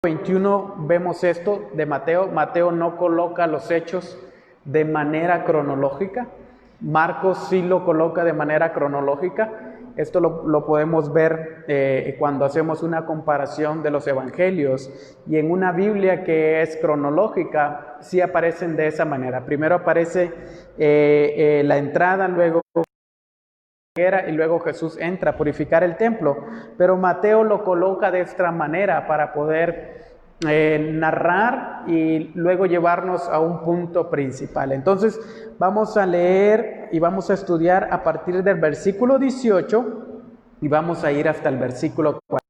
21 vemos esto de Mateo. Mateo no coloca los hechos de manera cronológica. Marcos sí lo coloca de manera cronológica. Esto lo podemos ver cuando hacemos una comparación de los evangelios. Y en una Biblia que es cronológica, sí aparecen de esa manera. Primero aparece la entrada, luego y luego Jesús entra a purificar el templo, pero Mateo lo coloca de esta manera para poder narrar y luego llevarnos a un punto principal. Entonces vamos a leer y vamos a estudiar a partir del versículo 18 y vamos a ir hasta el versículo 40.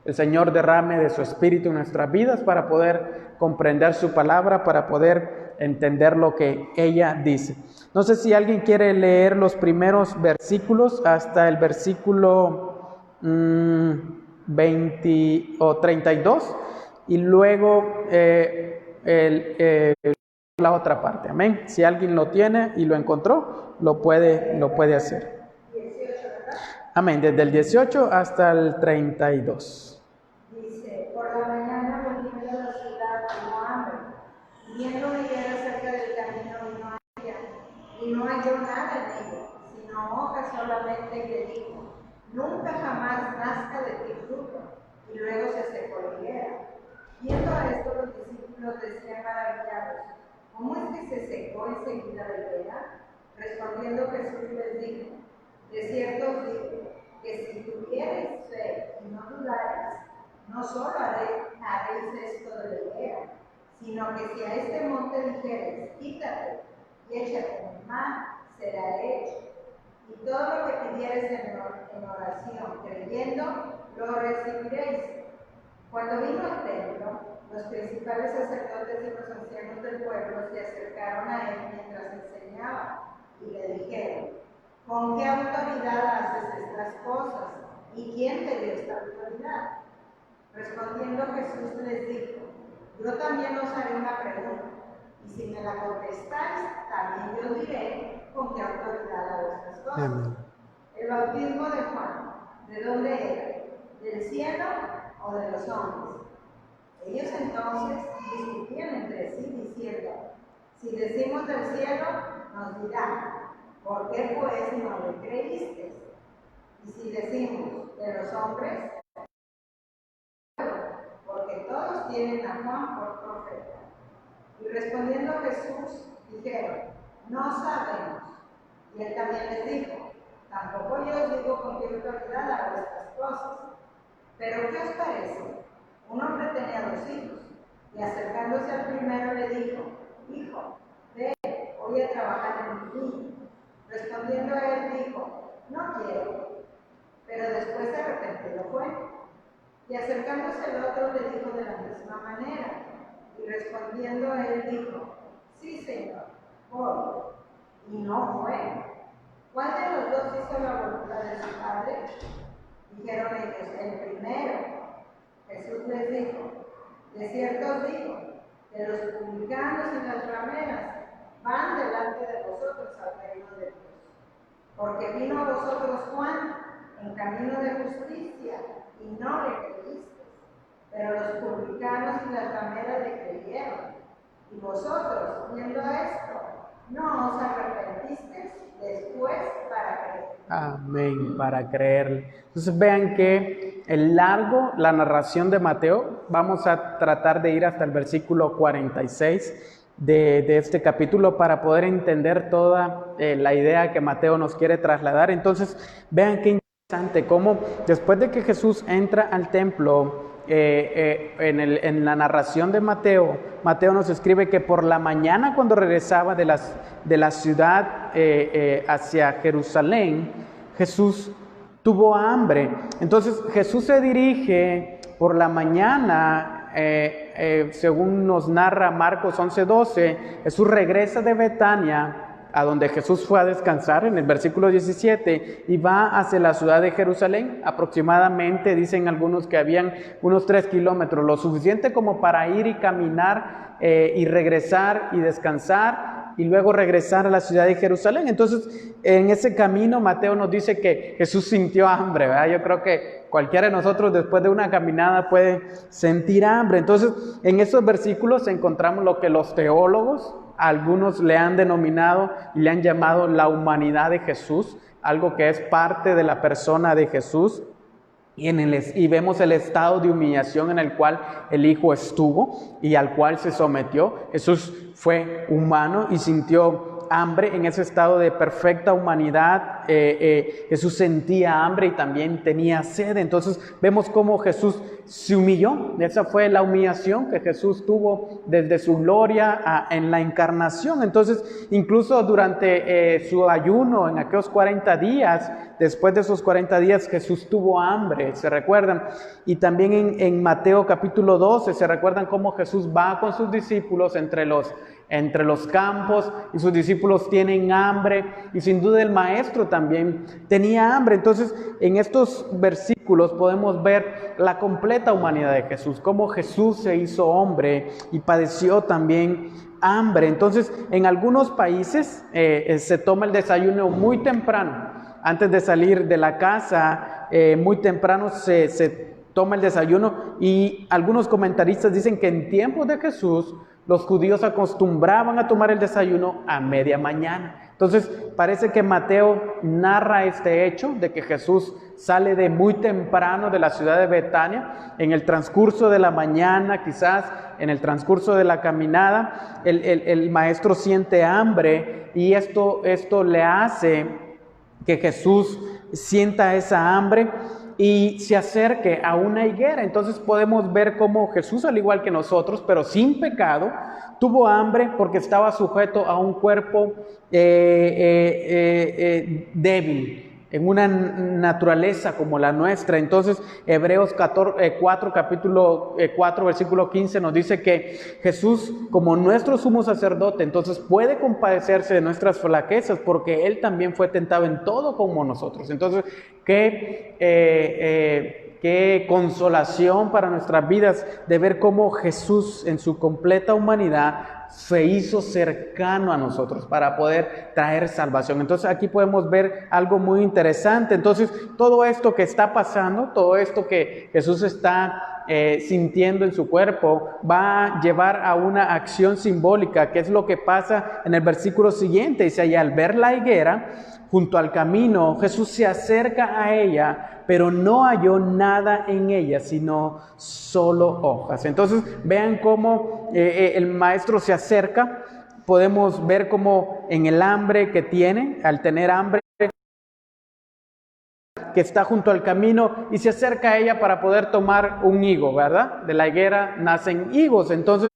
El Señor derrame de su Espíritu en nuestras vidas para poder comprender su palabra, para poder entender lo que ella dice. No sé si alguien quiere leer los primeros versículos hasta el versículo 20 o 32 y luego la otra parte. Amén. Si alguien lo tiene y lo encontró, lo puede hacer. Amén. Desde el 18 hasta el 32. Dice, por la mañana volví a la ciudad como hambre, viendo leer acerca del camino vino a ella, y no halló nada en ella, sino hojas solamente, que dijo, nunca jamás nazca de ti fruto, y luego se secó la higuera. Viendo a esto, los discípulos decían maravillados, ¿cómo es que se secó enseguida la higuera? Respondiendo Jesús les dijo, de cierto os digo, que si tuvierais fe y no dudarais, no solo haréis esto de la higuera, sino que si a este monte dijereis, quítate y échate en el mar, será hecho. Y todo lo que pidiereis en oración, creyendo, lo recibiréis. Cuando vino al templo, los principales sacerdotes y los ancianos del pueblo se acercaron a él mientras enseñaba y le dijeron, ¿con qué autoridad haces estas cosas? ¿Y quién te dio esta autoridad? Respondiendo Jesús les dijo, yo también os haré una pregunta, y si me la contestáis, también yo diré con qué autoridad hago estas cosas. Amén. El bautismo de Juan, ¿de dónde era? ¿Del cielo o de los hombres? Ellos entonces discutían entre sí diciendo, si decimos del cielo, nos dirán, ¿por qué pues no le creísteis? Y si decimos de los hombres, porque todos tienen a Juan por profeta. Y respondiendo Jesús, dijeron, no sabemos. Y él también les dijo, tampoco yo os digo con qué autoridad hago estas cosas. Pero ¿qué os parece? Un hombre tenía 2 hijos, y acercándose al primero le dijo, hijo, ve, voy a trabajar en mi viña. Respondiendo él dijo, no quiero. Pero después arrepentido fue. Y acercándose el otro le dijo de la misma manera. Y respondiendo él dijo, sí, Señor, voy. Y no fue. ¿Cuál de los 2 hizo la voluntad de su padre? Dijeron ellos, el primero. Jesús les dijo, de cierto os digo, que los publicanos y las rameras van delante de vosotros al reino de Dios. Porque vino a vosotros Juan en camino de justicia, y no le creísteis, pero los publicanos y las rameras le creyeron. Y vosotros, viendo esto, no os arrepentisteis después para creer. Amén, para creerle. Entonces vean que la narración de Mateo, vamos a tratar de ir hasta el versículo 46 de este capítulo para poder entender toda la idea que Mateo nos quiere trasladar. Entonces vean qué interesante cómo después de que Jesús entra al templo, en la narración de Mateo, Mateo nos escribe que por la mañana, cuando regresaba de la ciudad hacia Jerusalén, Jesús tuvo hambre. Entonces Jesús se dirige por la mañana, según nos narra Marcos 11:12, Jesús regresa de Betania, a donde Jesús fue a descansar, en el versículo 17, y va hacia la ciudad de Jerusalén. Aproximadamente, dicen algunos que habían unos 3 kilómetros, lo suficiente como para ir y caminar y regresar y descansar y luego regresar a la ciudad de Jerusalén. Entonces, en ese camino, Mateo nos dice que Jesús sintió hambre, ¿verdad? Yo creo que cualquiera de nosotros después de una caminada puede sentir hambre. Entonces, en esos versículos encontramos lo que los teólogos, algunos le han denominado y le han llamado la humanidad de Jesús, algo que es parte de la persona de Jesús. Y vemos el estado de humillación en el cual el Hijo estuvo y al cual se sometió. Jesús fue humano y sintió hambre en ese estado de perfecta humanidad. Jesús sentía hambre y también tenía sed. Entonces vemos cómo Jesús se humilló. Esa fue la humillación que Jesús tuvo desde su gloria en la encarnación. Entonces, incluso durante su ayuno, en aquellos 40 días, después de esos 40 días, Jesús tuvo hambre, ¿se recuerdan? Y también en Mateo capítulo 12, ¿se recuerdan cómo Jesús va con sus discípulos entre los campos y sus discípulos tienen hambre? Y sin duda el maestro también tenía hambre. Entonces, en estos versículos podemos ver la completa humanidad de Jesús, cómo Jesús se hizo hombre y padeció también hambre. Entonces, en algunos países se toma el desayuno muy temprano. Antes de salir de la casa, muy temprano se toma el desayuno, y algunos comentaristas dicen que en tiempos de Jesús los judíos acostumbraban a tomar el desayuno a media mañana. Entonces parece que Mateo narra este hecho de que Jesús sale de muy temprano de la ciudad de Betania. En el transcurso de la mañana, quizás en el transcurso de la caminada, el maestro siente hambre, y esto le hace que Jesús sienta esa hambre y se acerque a una higuera. Entonces podemos ver cómo Jesús, al igual que nosotros, pero sin pecado, tuvo hambre porque estaba sujeto a un cuerpo débil, en una naturaleza como la nuestra. Entonces Hebreos 4, capítulo 4, versículo 15 nos dice que Jesús, como nuestro sumo sacerdote, entonces puede compadecerse de nuestras flaquezas, porque Él también fue tentado en todo como nosotros. Entonces, qué consolación para nuestras vidas de ver cómo Jesús en su completa humanidad se hizo cercano a nosotros para poder traer salvación. Entonces aquí podemos ver algo muy interesante. Entonces todo esto que está pasando, todo esto que Jesús está sintiendo en su cuerpo, va a llevar a una acción simbólica, que es lo que pasa en el versículo siguiente. Dice allá: al ver la higuera junto al camino, Jesús se acerca a ella, pero no halló nada en ella, sino solo hojas. Entonces vean cómo el maestro se acerca. Podemos ver cómo en el hambre que tiene, al tener hambre, que está junto al camino, y se acerca a ella para poder tomar un higo, ¿verdad? De la higuera nacen higos. Entonces,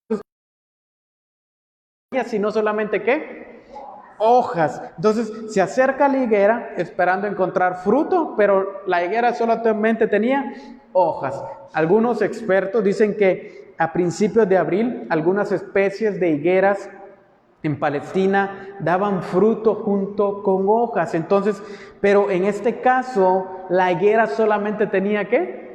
si no solamente ¿qué? Hojas. Entonces se acerca a la higuera esperando encontrar fruto, pero la higuera solamente tenía hojas. Algunos expertos dicen que a principios de abril algunas especies de higueras en Palestina daban fruto junto con hojas. Entonces, pero en este caso la higuera solamente tenía ¿qué?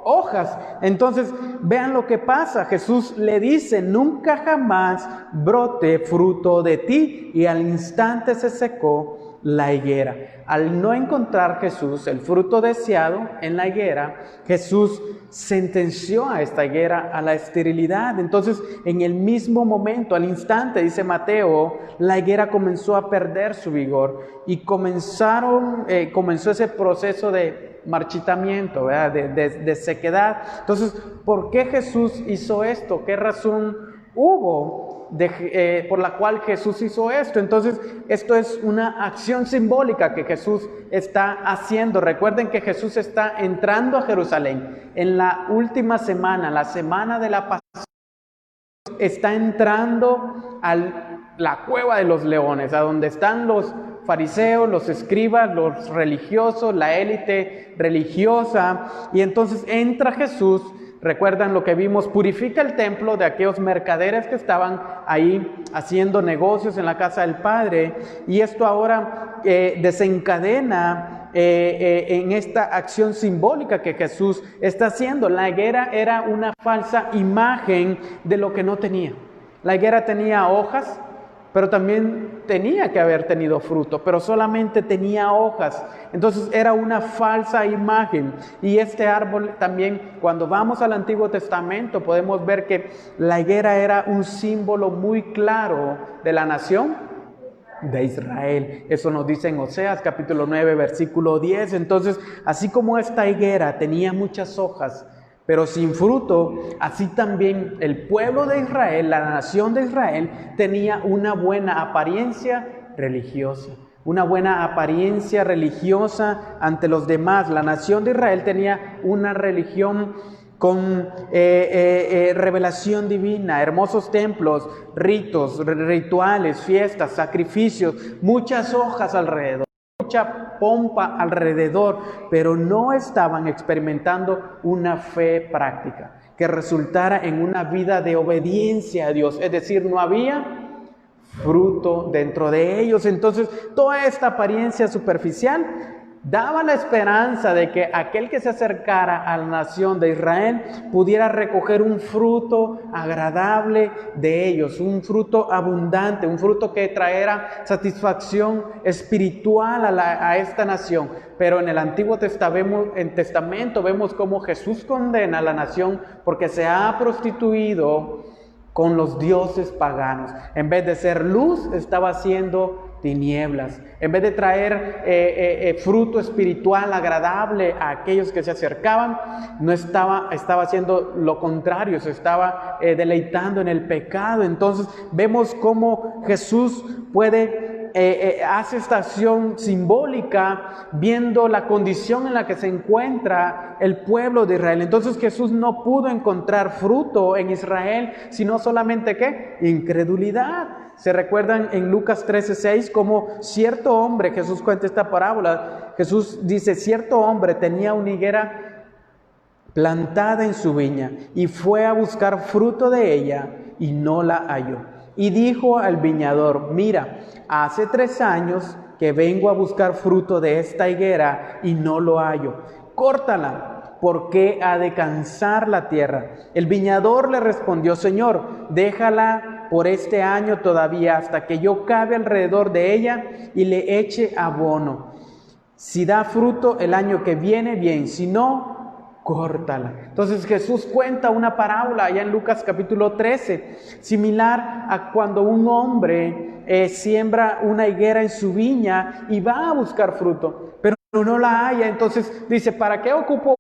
Hojas. Entonces vean lo que pasa. Jesús le dice: nunca jamás brote fruto de ti, y al instante se secó la higuera. Al no encontrar Jesús el fruto deseado en la higuera, Jesús sentenció a esta higuera a la esterilidad. Entonces, en el mismo momento, al instante, dice Mateo, la higuera comenzó a perder su vigor y comenzó ese proceso de marchitamiento, ¿verdad? De sequedad. Entonces, ¿por qué Jesús hizo esto? ¿Qué razón hubo por la cual Jesús hizo esto? Entonces, esto es una acción simbólica que Jesús está haciendo. Recuerden que Jesús está entrando a Jerusalén en la última semana, la semana de la Pasión. Está entrando a la cueva de los leones, a donde están los fariseos, los escribas, los religiosos, la élite religiosa. Y entonces entra Jesús. Recuerdan lo que vimos: purifica el templo de aquellos mercaderes que estaban ahí haciendo negocios en la casa del Padre, y esto ahora desencadena en esta acción simbólica que Jesús está haciendo. La higuera era una falsa imagen de lo que no tenía. La higuera tenía hojas, pero también tenía que haber tenido fruto, pero solamente tenía hojas. Entonces era una falsa imagen. Y este árbol también, cuando vamos al Antiguo Testamento, podemos ver que la higuera era un símbolo muy claro de la nación de Israel. Eso nos dice en Oseas capítulo 9, versículo 10. Entonces, así como esta higuera tenía muchas hojas, pero sin fruto, así también el pueblo de Israel, la nación de Israel, tenía una buena apariencia religiosa. Una buena apariencia religiosa ante los demás. La nación de Israel tenía una religión con revelación divina, hermosos templos, ritos, rituales, fiestas, sacrificios, muchas hojas alrededor, mucha pompa alrededor, pero no estaban experimentando una fe práctica que resultara en una vida de obediencia a Dios. Es decir, no había fruto dentro de ellos. Entonces, toda esta apariencia superficial daba la esperanza de que aquel que se acercara a la nación de Israel pudiera recoger un fruto agradable de ellos, un fruto abundante, un fruto que traera satisfacción espiritual a esta nación. Pero en el Antiguo Testamento vemos cómo Jesús condena a la nación porque se ha prostituido con los dioses paganos. En vez de ser luz, estaba haciendo tinieblas. En vez de traer fruto espiritual agradable a aquellos que se acercaban, no estaba haciendo lo contrario, se estaba deleitando en el pecado. Entonces vemos cómo Jesús hace esta acción simbólica viendo la condición en la que se encuentra el pueblo de Israel. Entonces Jesús no pudo encontrar fruto en Israel, sino solamente ¿qué? Incredulidad. ¿Se recuerdan en Lucas 13:6 cómo cierto hombre, Jesús cuenta esta parábola? Jesús dice, cierto hombre tenía una higuera plantada en su viña y fue a buscar fruto de ella y no la halló. Y dijo al viñador, mira, hace 3 años que vengo a buscar fruto de esta higuera y no lo hallo. Córtala, porque ha de cansar la tierra. El viñador le respondió, Señor, déjala por este año todavía hasta que yo cabe alrededor de ella y le eche abono. Si da fruto el año que viene, bien, si no, córtala. Entonces Jesús cuenta una parábola allá en Lucas capítulo 13, similar a cuando un hombre siembra una higuera en su viña y va a buscar fruto, pero no la halla. Entonces dice, ¿para qué ocupo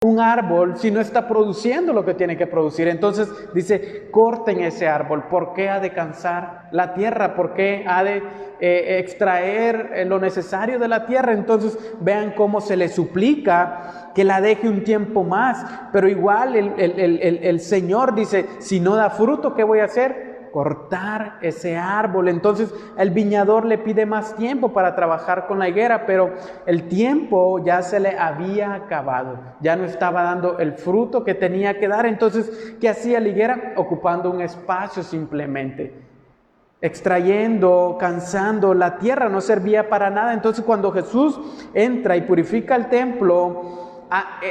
un árbol si no está produciendo lo que tiene que producir? Entonces dice, corten ese árbol. ¿Por qué ha de cansar la tierra? ¿Por qué ha de extraer lo necesario de la tierra? Entonces vean cómo se le suplica que la deje un tiempo más, pero igual el Señor dice, si no da fruto, ¿qué voy a hacer? Cortar ese árbol. Entonces el viñador le pide más tiempo para trabajar con la higuera, pero el tiempo ya se le había acabado, ya no estaba dando el fruto que tenía que dar. Entonces, ¿qué hacía la higuera? Ocupando un espacio simplemente, extrayendo, cansando. La tierra no servía para nada. Entonces cuando Jesús entra y purifica el templo,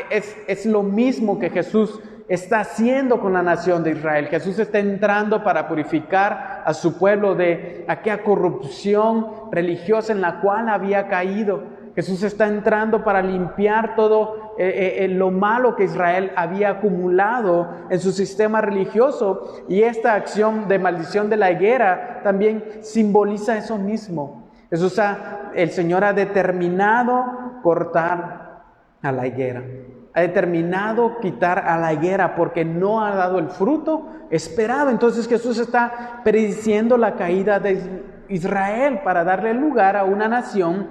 es lo mismo que Jesús está haciendo con la nación de Israel. Jesús está entrando para purificar a su pueblo de aquella corrupción religiosa en la cual había caído. Jesús está entrando para limpiar todo lo malo que Israel había acumulado en su sistema religioso. Y esta acción de maldición de la higuera también simboliza eso mismo. El Señor ha determinado cortar a la higuera. Ha determinado quitar a la higuera porque no ha dado el fruto esperado. Entonces Jesús está prediciendo la caída de Israel para darle lugar a una nación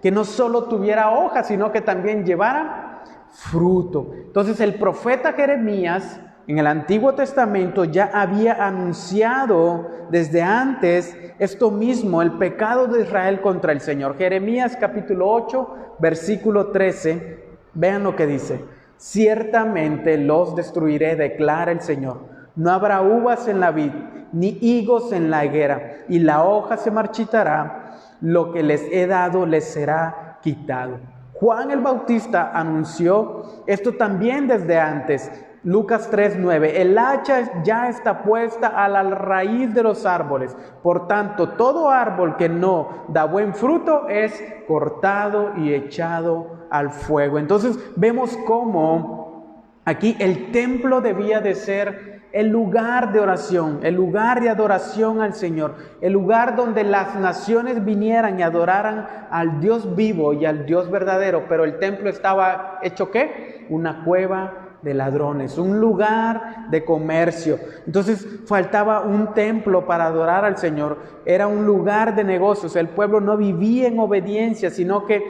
que no solo tuviera hojas, sino que también llevara fruto. Entonces el profeta Jeremías en el Antiguo Testamento ya había anunciado desde antes esto mismo, el pecado de Israel contra el Señor. Jeremías capítulo 8, versículo 13. Vean lo que dice, ciertamente los destruiré, declara el Señor. No habrá uvas en la vid, ni higos en la higuera, y la hoja se marchitará, lo que les he dado les será quitado. Juan el Bautista anunció esto también desde antes, Lucas 3:9, el hacha ya está puesta a la raíz de los árboles. Por tanto, todo árbol que no da buen fruto es cortado y echado al fuego. Entonces vemos cómo aquí el templo debía de ser el lugar de oración, el lugar de adoración al Señor, el lugar donde las naciones vinieran y adoraran al Dios vivo y al Dios verdadero. Pero el templo estaba hecho ¿qué? Una cueva de ladrones, un lugar de comercio. Entonces faltaba un templo para adorar al Señor, era un lugar de negocios. El pueblo no vivía en obediencia, sino que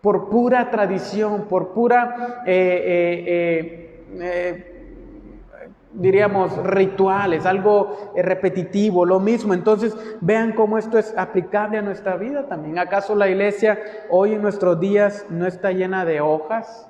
por pura tradición, por pura diríamos rituales, algo repetitivo, lo mismo. Entonces vean cómo esto es aplicable a nuestra vida también. ¿Acaso la iglesia hoy en nuestros días no está llena de hojas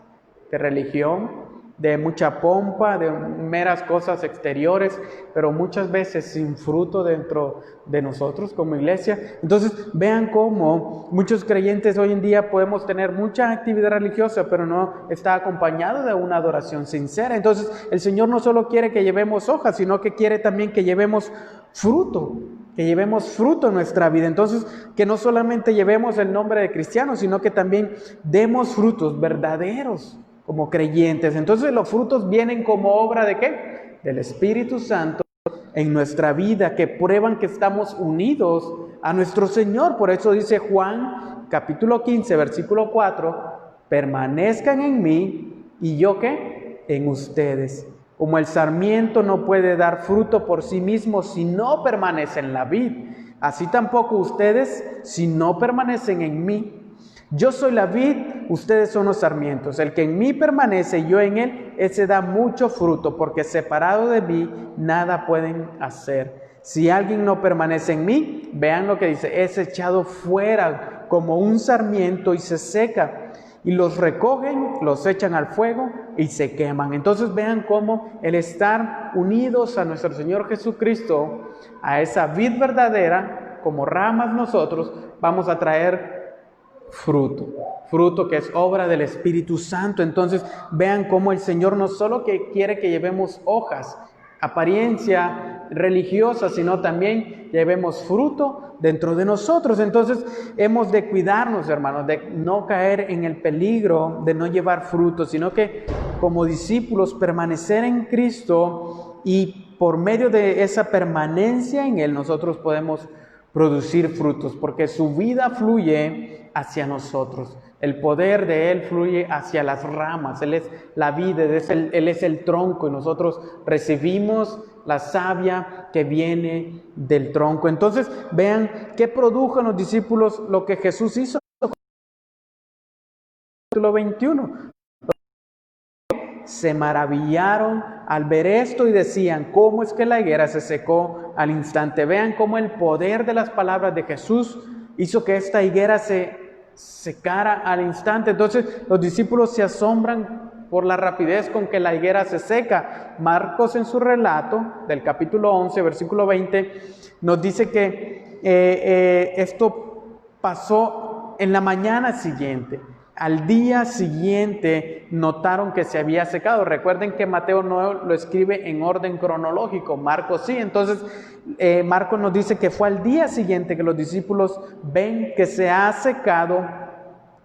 de religión, de mucha pompa, de meras cosas exteriores, pero muchas veces sin fruto dentro de nosotros como iglesia? Entonces vean cómo muchos creyentes hoy en día podemos tener mucha actividad religiosa, pero no está acompañado de una adoración sincera. Entonces el Señor no solo quiere que llevemos hojas, sino que quiere también que llevemos fruto, que llevemos fruto en nuestra vida. Entonces, que no solamente llevemos el nombre de cristianos, sino que también demos frutos verdaderos como creyentes. Entonces los frutos vienen como obra ¿de qué? Del Espíritu Santo en nuestra vida, que prueban que estamos unidos a nuestro Señor. Por eso dice Juan capítulo 15 versículo 4, permanezcan en mí y yo ¿qué? En ustedes. Como el sarmiento no puede dar fruto por sí mismo si no permanece en la vid, así tampoco ustedes si no permanecen en mí. Yo soy la vid, ustedes son los sarmientos. El que en mí permanece y yo en él, ese da mucho fruto, porque separado de mí nada pueden hacer. Si alguien no permanece en mí, vean lo que dice, es echado fuera como un sarmiento y se seca. Y los recogen, los echan al fuego y se queman. Entonces vean cómo el estar unidos a nuestro Señor Jesucristo, a esa vid verdadera, como ramas nosotros, vamos a traer fruto que es obra del Espíritu Santo. Entonces vean cómo el Señor no solo que quiere que llevemos hojas, apariencia religiosa, sino también llevemos fruto dentro de nosotros. Entonces hemos de cuidarnos, hermanos, de no caer en el peligro de no llevar fruto, sino que como discípulos permanecer en Cristo, y por medio de esa permanencia en Él nosotros podemos producir frutos, porque su vida fluye hacia nosotros. El poder de Él fluye hacia las ramas. Él es la vida, Él es el tronco, y nosotros recibimos la savia que viene del tronco. Entonces vean qué produjo en los discípulos lo que Jesús hizo. Capítulo 21. Se maravillaron al ver esto y decían, ¿cómo es que la higuera se secó al instante? Vean cómo el poder de las palabras de Jesús hizo que esta higuera se secara al instante. Entonces los discípulos se asombran por la rapidez con que la higuera se seca. Marcos, en su relato del capítulo 11, versículo 20, nos dice que esto pasó en la mañana siguiente. Al día siguiente notaron que se había secado. Recuerden que Mateo no lo escribe en orden cronológico, Marcos sí. Entonces Marcos nos dice que fue al día siguiente que los discípulos ven que se ha secado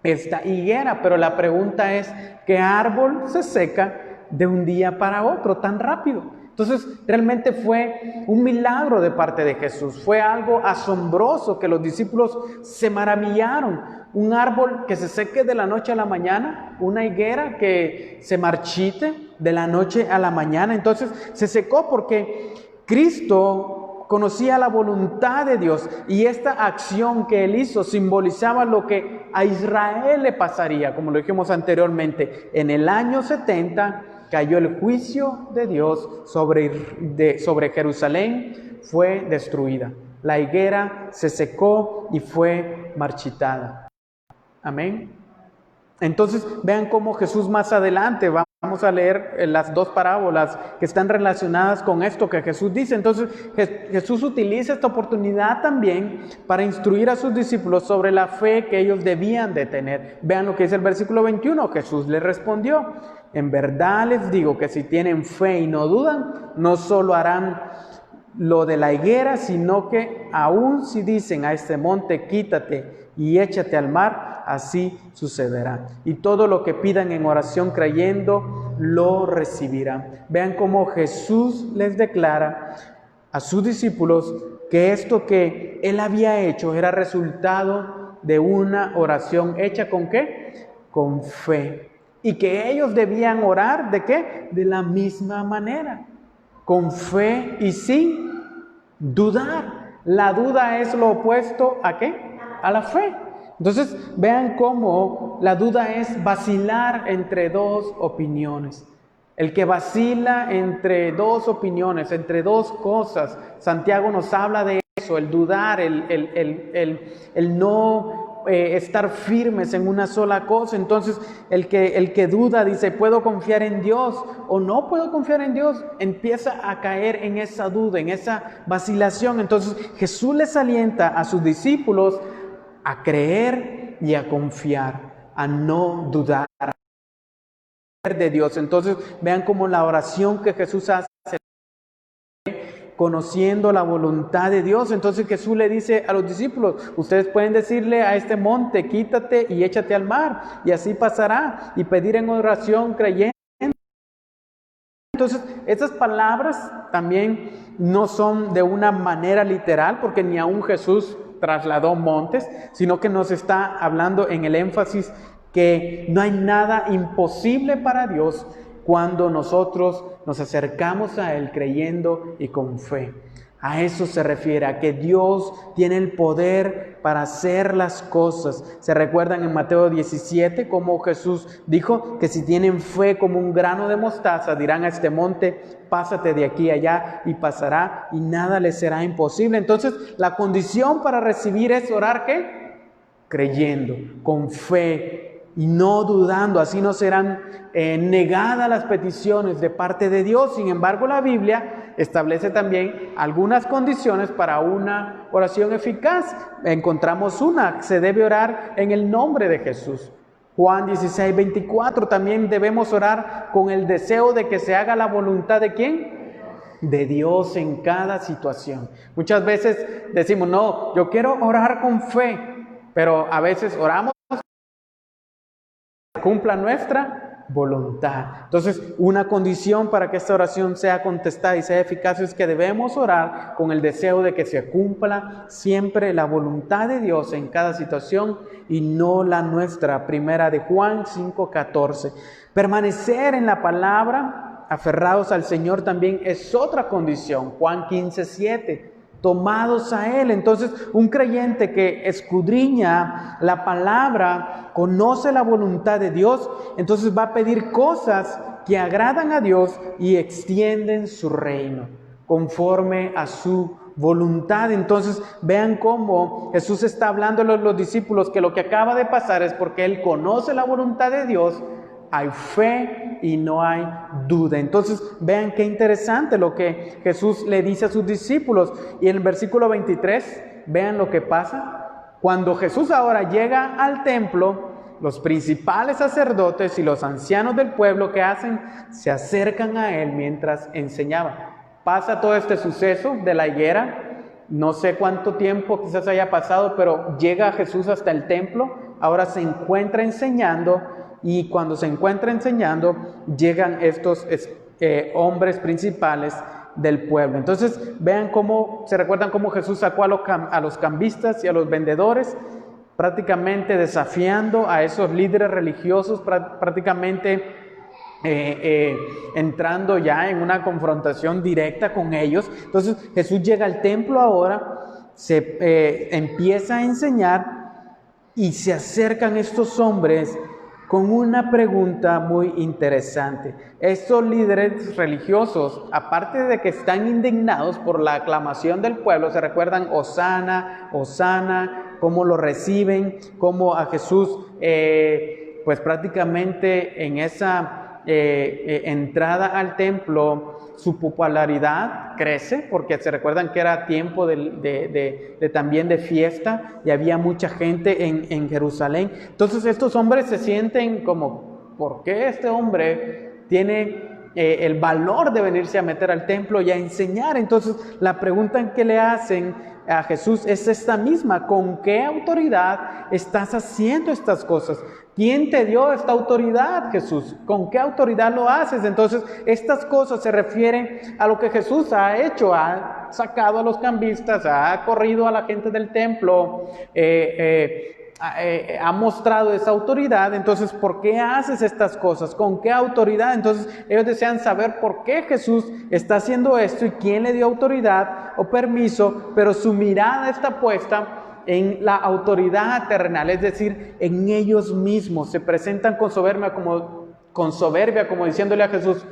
esta higuera. Pero la pregunta es, ¿qué árbol se seca de un día para otro tan rápido? Entonces realmente fue un milagro de parte de Jesús, fue algo asombroso que los discípulos se maravillaron. Un árbol que se seque de la noche a la mañana, una higuera que se marchite de la noche a la mañana. Entonces se secó porque Cristo conocía la voluntad de Dios, y esta acción que Él hizo simbolizaba lo que a Israel le pasaría, como lo dijimos anteriormente. En el año 70 cayó el juicio de Dios sobre Jerusalén, fue destruida. La higuera se secó y fue marchitada. Amén. Entonces vean cómo Jesús más adelante va Vamos a leer las dos parábolas que están relacionadas con esto que Jesús dice. Entonces Jesús utiliza esta oportunidad también para instruir a sus discípulos sobre la fe que ellos debían de tener. Vean lo que dice el versículo 21. Jesús les respondió: en verdad les digo que si tienen fe y no dudan, no solo harán lo de la higuera, sino que aun si dicen a este monte, quítate y échate al mar, así sucederá. Y todo lo que pidan en oración creyendo, lo recibirán. Vean cómo Jesús les declara a sus discípulos que esto que Él había hecho era resultado de una oración hecha ¿con qué? Con fe. Y que ellos debían orar ¿de qué? De la misma manera, con fe y sin dudar. La duda es lo opuesto ¿a qué? A la fe. Entonces vean cómo la duda es vacilar entre dos opiniones. El que vacila entre dos opiniones, entre dos cosas. Santiago nos habla de eso, el dudar, el no estar firmes en una sola cosa. Entonces el que duda dice, ¿puedo confiar en Dios o no puedo confiar en Dios? Empieza a caer en esa duda, en esa vacilación. Entonces Jesús les alienta a sus discípulos a creer y a confiar, a no dudar de Dios. Entonces vean cómo la oración que Jesús hace, conociendo la voluntad de Dios. Entonces Jesús le dice a los discípulos, ustedes pueden decirle a este monte, quítate y échate al mar, y así pasará, y pedir en oración creyendo. Entonces estas palabras también no son de una manera literal, porque ni aún Jesús trasladó montes, sino que nos está hablando en el énfasis que no hay nada imposible para Dios cuando nosotros nos acercamos a Él creyendo y con fe. A eso se refiere, a que Dios tiene el poder para hacer las cosas. ¿Se recuerdan en Mateo 17 cómo Jesús dijo que si tienen fe como un grano de mostaza, dirán a este monte, pásate de aquí a allá y pasará y nada les será imposible? Entonces la condición para recibir es orar ¿qué? Creyendo, con fe y no dudando. Así no serán negadas las peticiones de parte de Dios. Sin embargo, la Biblia establece también algunas condiciones para una oración eficaz. Encontramos una: se debe orar en el nombre de Jesús. Juan 16:24, también debemos orar con el deseo de que se haga la voluntad ¿de quién? De Dios en cada situación. Muchas veces decimos, no, yo quiero orar con fe, pero a veces oramos cumpla nuestra voluntad. Entonces, una condición para que esta oración sea contestada y sea eficaz es que debemos orar con el deseo de que se cumpla siempre la voluntad de Dios en cada situación y no la nuestra. Primera de Juan 5:14. Permanecer en la palabra, aferrados al Señor, también es otra condición. Juan 15:7. Tomados a Él. Entonces, un creyente que escudriña la palabra, conoce la voluntad de Dios, entonces va a pedir cosas que agradan a Dios y extienden su reino conforme a su voluntad. Entonces vean cómo Jesús está hablando a los discípulos que lo que acaba de pasar es porque Él conoce la voluntad de Dios. Hay fe y no hay duda. Entonces vean qué interesante lo que Jesús le dice a sus discípulos. Y en el versículo 23, vean lo que pasa. Cuando Jesús ahora llega al templo, los principales sacerdotes y los ancianos del pueblo, ¿qué hacen? Se acercan a Él mientras enseñaba. Pasa todo este suceso de la higuera. No sé cuánto tiempo quizás haya pasado, pero llega Jesús hasta el templo. Ahora se encuentra enseñando. Y cuando se encuentra enseñando, llegan estos hombres principales del pueblo. Entonces, vean cómo, se recuerdan cómo Jesús sacó a los cambistas y a los vendedores, prácticamente desafiando a esos líderes religiosos, prácticamente entrando ya en una confrontación directa con ellos. Entonces, Jesús llega al templo ahora, se empieza a enseñar y se acercan estos hombres con una pregunta muy interesante. Estos líderes religiosos, aparte de que están indignados por la aclamación del pueblo, se recuerdan Hosana, Hosana, cómo lo reciben, cómo a Jesús, pues prácticamente en esa entrada al templo, su popularidad crece, porque se recuerdan que era tiempo también de fiesta y había mucha gente en Jerusalén. Entonces estos hombres se sienten como, ¿por qué este hombre tiene el valor de venirse a meter al templo y a enseñar? Entonces la pregunta que le hacen a Jesús es esta misma: ¿con qué autoridad estás haciendo estas cosas? ¿Quién te dio esta autoridad, Jesús? ¿Con qué autoridad lo haces? Entonces, estas cosas se refieren a lo que Jesús ha hecho. Ha sacado a los cambistas, ha corrido a la gente del templo, ha mostrado esa autoridad. Entonces, ¿por qué haces estas cosas? ¿Con qué autoridad? Entonces, ellos desean saber por qué Jesús está haciendo esto y quién le dio autoridad o permiso, pero su mirada está puesta en la autoridad terrenal, es decir, en ellos mismos. Se presentan con soberbia, como diciéndole a Jesús: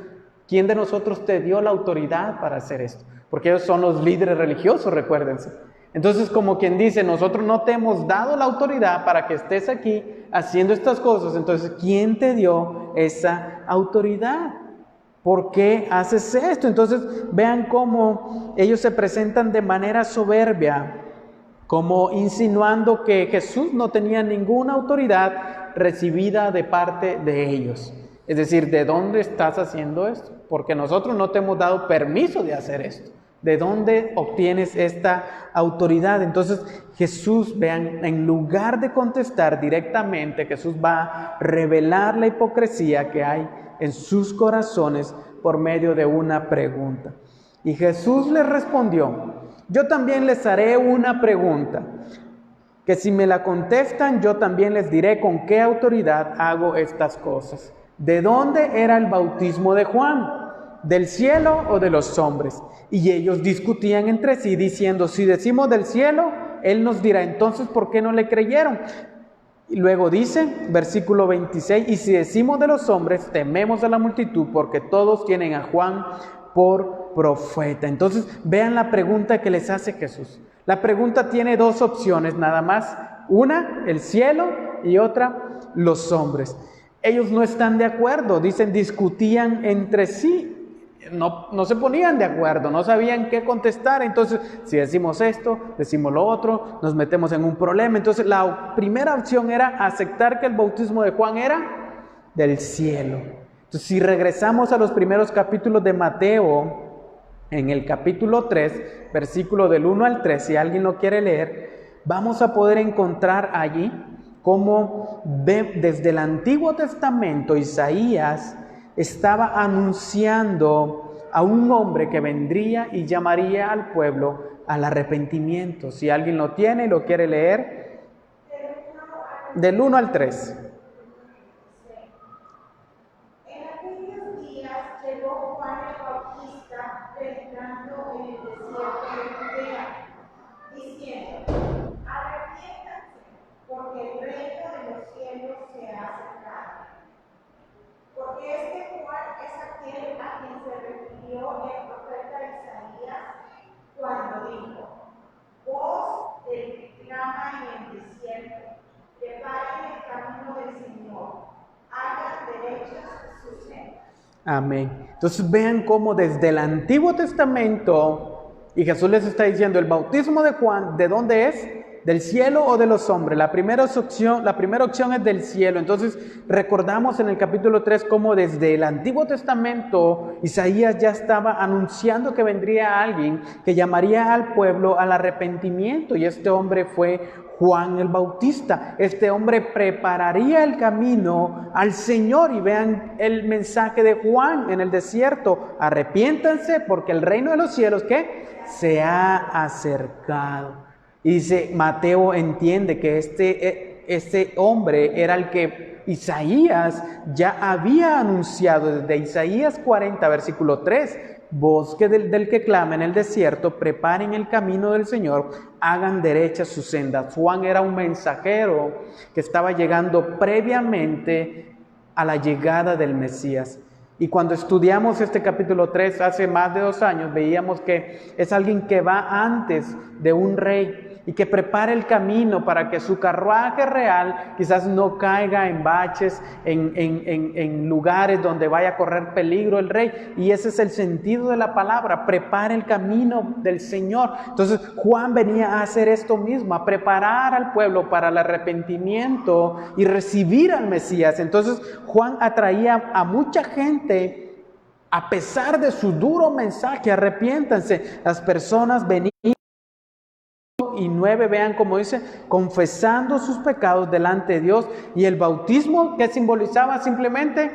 ¿quién de nosotros te dio la autoridad para hacer esto? Porque ellos son los líderes religiosos, recuérdense. Entonces, como quien dice: nosotros no te hemos dado la autoridad para que estés aquí haciendo estas cosas. Entonces, ¿quién te dio esa autoridad? ¿Por qué haces esto? Entonces, vean cómo ellos se presentan de manera soberbia, como insinuando que Jesús no tenía ninguna autoridad recibida de parte de ellos. Es decir, ¿de dónde estás haciendo esto? Porque nosotros no te hemos dado permiso de hacer esto. ¿De dónde obtienes esta autoridad? Entonces Jesús, vean, en lugar de contestar directamente, Jesús va a revelar la hipocresía que hay en sus corazones por medio de una pregunta. Y Jesús les respondió: yo también les haré una pregunta, que si me la contestan, yo también les diré con qué autoridad hago estas cosas. ¿De dónde era el bautismo de Juan? ¿Del cielo o de los hombres? Y ellos discutían entre sí, diciendo: si decimos del cielo, él nos dirá, entonces ¿por qué no le creyeron? Y luego dice, versículo 26, y si decimos de los hombres, tememos a la multitud, porque todos tienen a Juan por profeta. Entonces vean la pregunta que les hace Jesús. La pregunta tiene dos opciones nada más: una, el cielo, y otra, los hombres. Ellos no están de acuerdo, dicen, discutían entre sí. No se ponían de acuerdo, no sabían qué contestar. Entonces, si decimos esto, decimos lo otro, nos metemos en un problema. Entonces, la primera opción era aceptar que el bautismo de Juan era del cielo. Entonces, si regresamos a los primeros capítulos de Mateo, en el capítulo 3, versículo del 1 al 3, si alguien lo quiere leer, vamos a poder encontrar allí cómo desde el Antiguo Testamento Isaías estaba anunciando a un hombre que vendría y llamaría al pueblo al arrepentimiento. Si alguien lo tiene y lo quiere leer, del 1 al 3. En aquellos días llegó Juan el Bautista predicando en el desierto de Judea, diciendo: arrepiéntanse, porque el reino de los cielos se ha acercado. Porque este Juan es aquel a quien se refirió el profeta Isaías cuando dijo: voz del que clama en el desierto, preparen el camino del Señor, hagan derechas sus sendas. Amén. Entonces vean cómo desde el Antiguo Testamento, y Jesús les está diciendo: el bautismo de Juan, ¿de dónde es? ¿Del cielo o de los hombres? La primera opción es del cielo. Entonces recordamos en el capítulo 3 cómo desde el Antiguo Testamento Isaías ya estaba anunciando que vendría alguien que llamaría al pueblo al arrepentimiento, y este hombre fue Juan el Bautista. Este hombre prepararía el camino al Señor. Y vean el mensaje de Juan en el desierto: arrepiéntanse porque el reino de los cielos, ¿qué? Se ha acercado. Y dice, Mateo entiende que este hombre era el que Isaías ya había anunciado desde Isaías 40, versículo 3. Voz del que clama en el desierto, preparen el camino del Señor, hagan derechas sus sendas. Juan era un mensajero que estaba llegando previamente a la llegada del Mesías. Y cuando estudiamos este capítulo 3 hace más de 2 años, veíamos que es alguien que va antes de un rey y que prepara el camino para que su carruaje real quizás no caiga en baches, en lugares donde vaya a correr peligro el rey. Y ese es el sentido de la palabra, prepara el camino del Señor. Entonces Juan venía a hacer esto mismo, a preparar al pueblo para el arrepentimiento y recibir al Mesías. Entonces Juan atraía a mucha gente, a pesar de su duro mensaje: arrepiéntanse. Las personas venían. Y 9, vean cómo dice, confesando sus pecados delante de Dios. Y el bautismo, que simbolizaba simplemente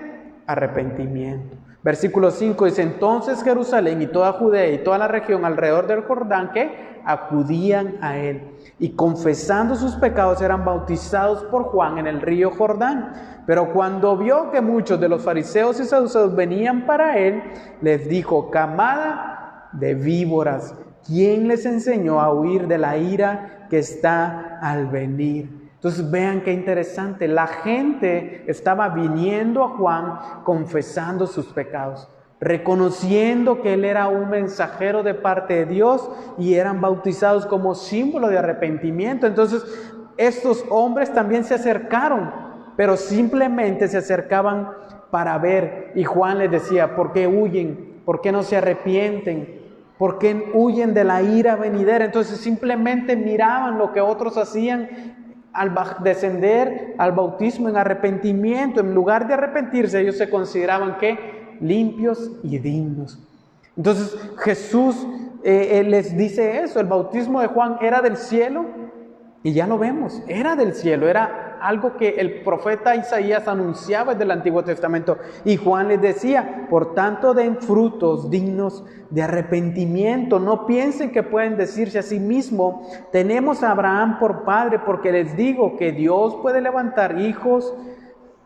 arrepentimiento. Versículo 5 dice: entonces Jerusalén y toda Judea y toda la región alrededor del Jordán, que acudían a él, y confesando sus pecados eran bautizados por Juan en el río Jordán. Pero cuando vio que muchos de los fariseos y saduceos venían para él, les dijo: camada de víboras, ¿quién les enseñó a huir de la ira que está al venir? Entonces vean qué interesante, la gente estaba viniendo a Juan confesando sus pecados, reconociendo que él era un mensajero de parte de Dios, y eran bautizados como símbolo de arrepentimiento. Entonces estos hombres también se acercaron, pero simplemente se acercaban para ver. Y Juan les decía: ¿por qué huyen? ¿Por qué no se arrepienten? ¿Por qué huyen de la ira venidera? Entonces simplemente miraban lo que otros hacían al descender al bautismo en arrepentimiento. En lugar de arrepentirse, ellos se consideraban ¿qué? Limpios y dignos. Entonces Jesús les dice eso: el bautismo de Juan era del cielo, y ya lo vemos, era del cielo, era algo que el profeta Isaías anunciaba desde el Antiguo Testamento. Y Juan les decía: por tanto den frutos dignos de arrepentimiento. No piensen que pueden decirse a sí mismo: tenemos a Abraham por padre, porque les digo que Dios puede levantar hijos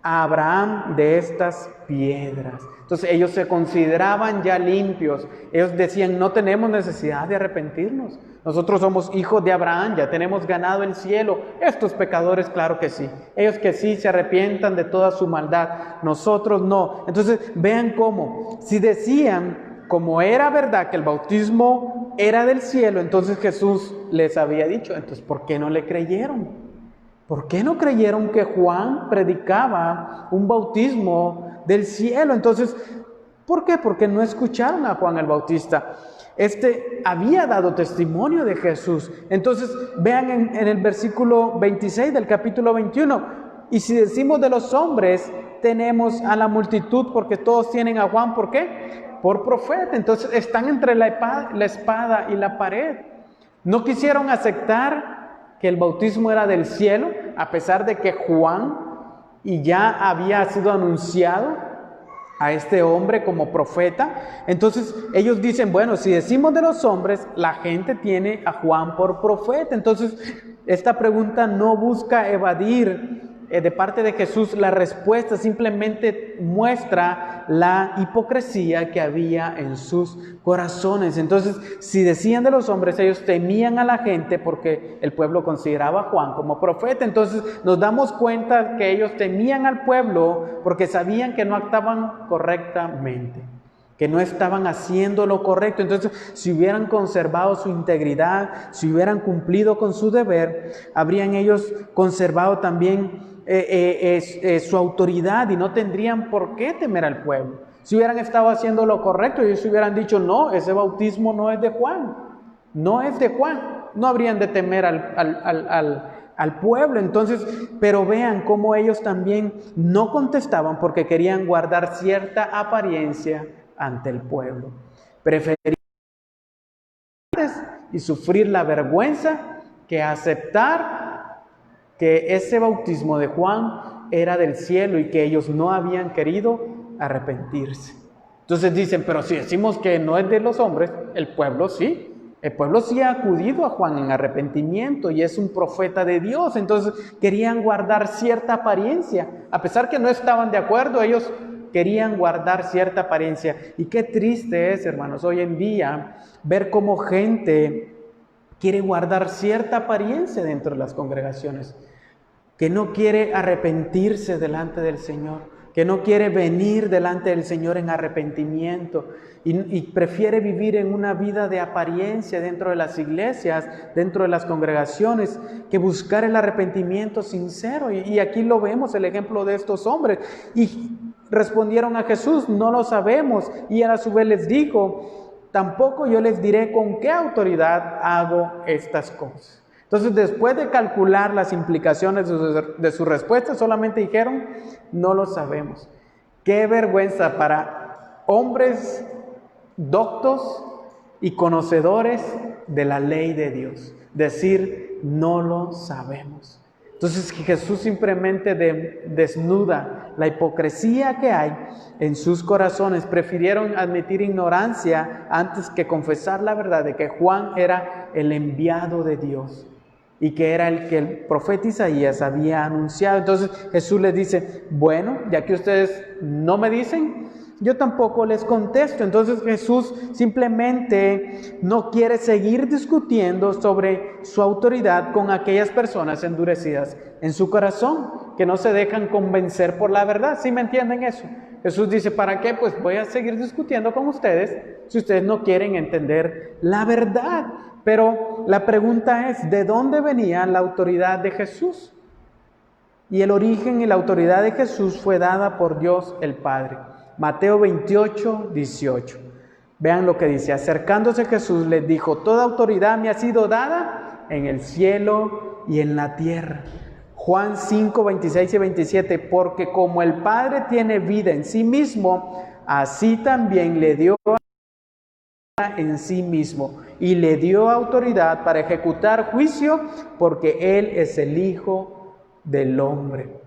a Abraham de estas piedras. Entonces ellos se consideraban ya limpios. Ellos decían: no tenemos necesidad de arrepentirnos. Nosotros somos hijos de Abraham, ya tenemos ganado el cielo. Estos pecadores, claro que sí. Ellos que sí se arrepientan de toda su maldad. Nosotros no. Entonces vean cómo, si decían, como era verdad que el bautismo era del cielo, entonces Jesús les había dicho. Entonces, ¿por qué no le creyeron? ¿Por qué no creyeron que Juan predicaba un bautismo del cielo? Entonces, ¿por qué? Porque no escucharon a Juan el Bautista. Había dado testimonio de Jesús. Entonces, vean en el versículo 26 del capítulo 21. Y si decimos de los hombres, tenemos a la multitud, porque todos tienen a Juan, ¿por qué? Por profeta. Entonces, están entre la espada y la pared. No quisieron aceptar que el bautismo era del cielo, a pesar de que Juan ya había sido anunciado a este hombre como profeta. Entonces ellos dicen: bueno, si decimos de los hombres, la gente tiene a Juan por profeta. Entonces esta pregunta no busca evadir de parte de Jesús la respuesta, simplemente muestra la hipocresía que había en sus corazones. Entonces, si decían de los hombres, ellos temían a la gente porque el pueblo consideraba a Juan como profeta. Entonces nos damos cuenta que ellos temían al pueblo porque sabían que no actuaban correctamente, que no estaban haciendo lo correcto. Entonces, si hubieran conservado su integridad, si hubieran cumplido con su deber, habrían ellos conservado también su autoridad, y no tendrían por qué temer al pueblo. Si hubieran estado haciendo lo correcto, ellos hubieran dicho: no, ese bautismo no es de Juan, no es de Juan. No habrían de temer al pueblo. Entonces, pero vean cómo ellos también no contestaban porque querían guardar cierta apariencia ante el pueblo. Preferían y sufrir la vergüenza que aceptar que ese bautismo de Juan era del cielo y que ellos no habían querido arrepentirse. Entonces dicen: pero si decimos que no es de los hombres, el pueblo sí. El pueblo sí ha acudido a Juan en arrepentimiento y es un profeta de Dios. Entonces querían guardar cierta apariencia. A pesar que no estaban de acuerdo, ellos querían guardar cierta apariencia. Y qué triste es, hermanos, hoy en día ver cómo gente quiere guardar cierta apariencia dentro de las congregaciones, que no quiere arrepentirse delante del Señor, que no quiere venir delante del Señor en arrepentimiento y prefiere vivir en una vida de apariencia dentro de las iglesias, dentro de las congregaciones, que buscar el arrepentimiento sincero. Y aquí lo vemos, el ejemplo de estos hombres. Y respondieron a Jesús: no lo sabemos. Y él a su vez les dijo: tampoco yo les diré con qué autoridad hago estas cosas. Entonces, después de calcular las implicaciones de su respuesta, solamente dijeron: no lo sabemos. Qué vergüenza para hombres doctos y conocedores de la ley de Dios decir: no lo sabemos. Entonces Jesús simplemente desnuda la hipocresía que hay en sus corazones. Prefirieron admitir ignorancia antes que confesar la verdad de que Juan era el enviado de Dios y que era el que el profeta Isaías había anunciado. Entonces Jesús les dice: bueno, ya que ustedes no me dicen, yo tampoco les contesto. Entonces Jesús simplemente no quiere seguir discutiendo sobre su autoridad con aquellas personas endurecidas en su corazón, que no se dejan convencer por la verdad. ¿Sí me entienden eso? Jesús dice: ¿para qué? Pues voy a seguir discutiendo con ustedes si ustedes no quieren entender la verdad. Pero la pregunta es: ¿de dónde venía la autoridad de Jesús? Y el origen y la autoridad de Jesús fue dada por Dios el Padre. Mateo 28, 18. Vean lo que dice: acercándose Jesús les dijo: toda autoridad me ha sido dada en el cielo y en la tierra. Juan 5, 26 y 27. Porque como el Padre tiene vida en sí mismo, así también le dio en sí mismo y le dio autoridad para ejecutar juicio, porque Él es el Hijo del Hombre.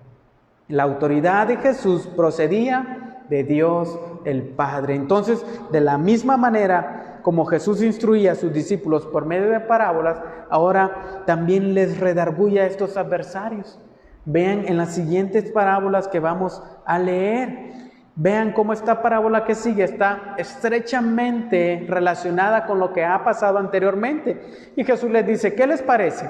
La autoridad de Jesús procedía de Dios el Padre. Entonces, de la misma manera como Jesús instruía a sus discípulos por medio de parábolas, ahora también les redarguye a estos adversarios. Vean en las siguientes parábolas que vamos a leer. Vean cómo esta parábola que sigue está estrechamente relacionada con lo que ha pasado anteriormente. Y Jesús les dice: ¿qué les parece?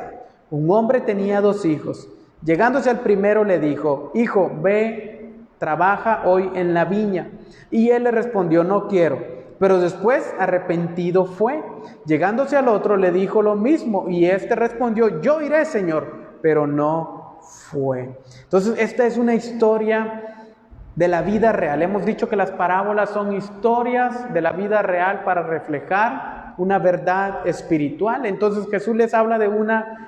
Un hombre tenía 2 hijos. Llegándose al primero le dijo: hijo, ve, trabaja hoy en la viña. Y él le respondió: no quiero. Pero después arrepentido fue. Llegándose al otro le dijo lo mismo. Y éste respondió: yo iré, Señor. Pero no fue. Entonces esta es una historia de la vida real. Hemos dicho que las parábolas son historias de la vida real para reflejar una verdad espiritual. Entonces Jesús les habla de una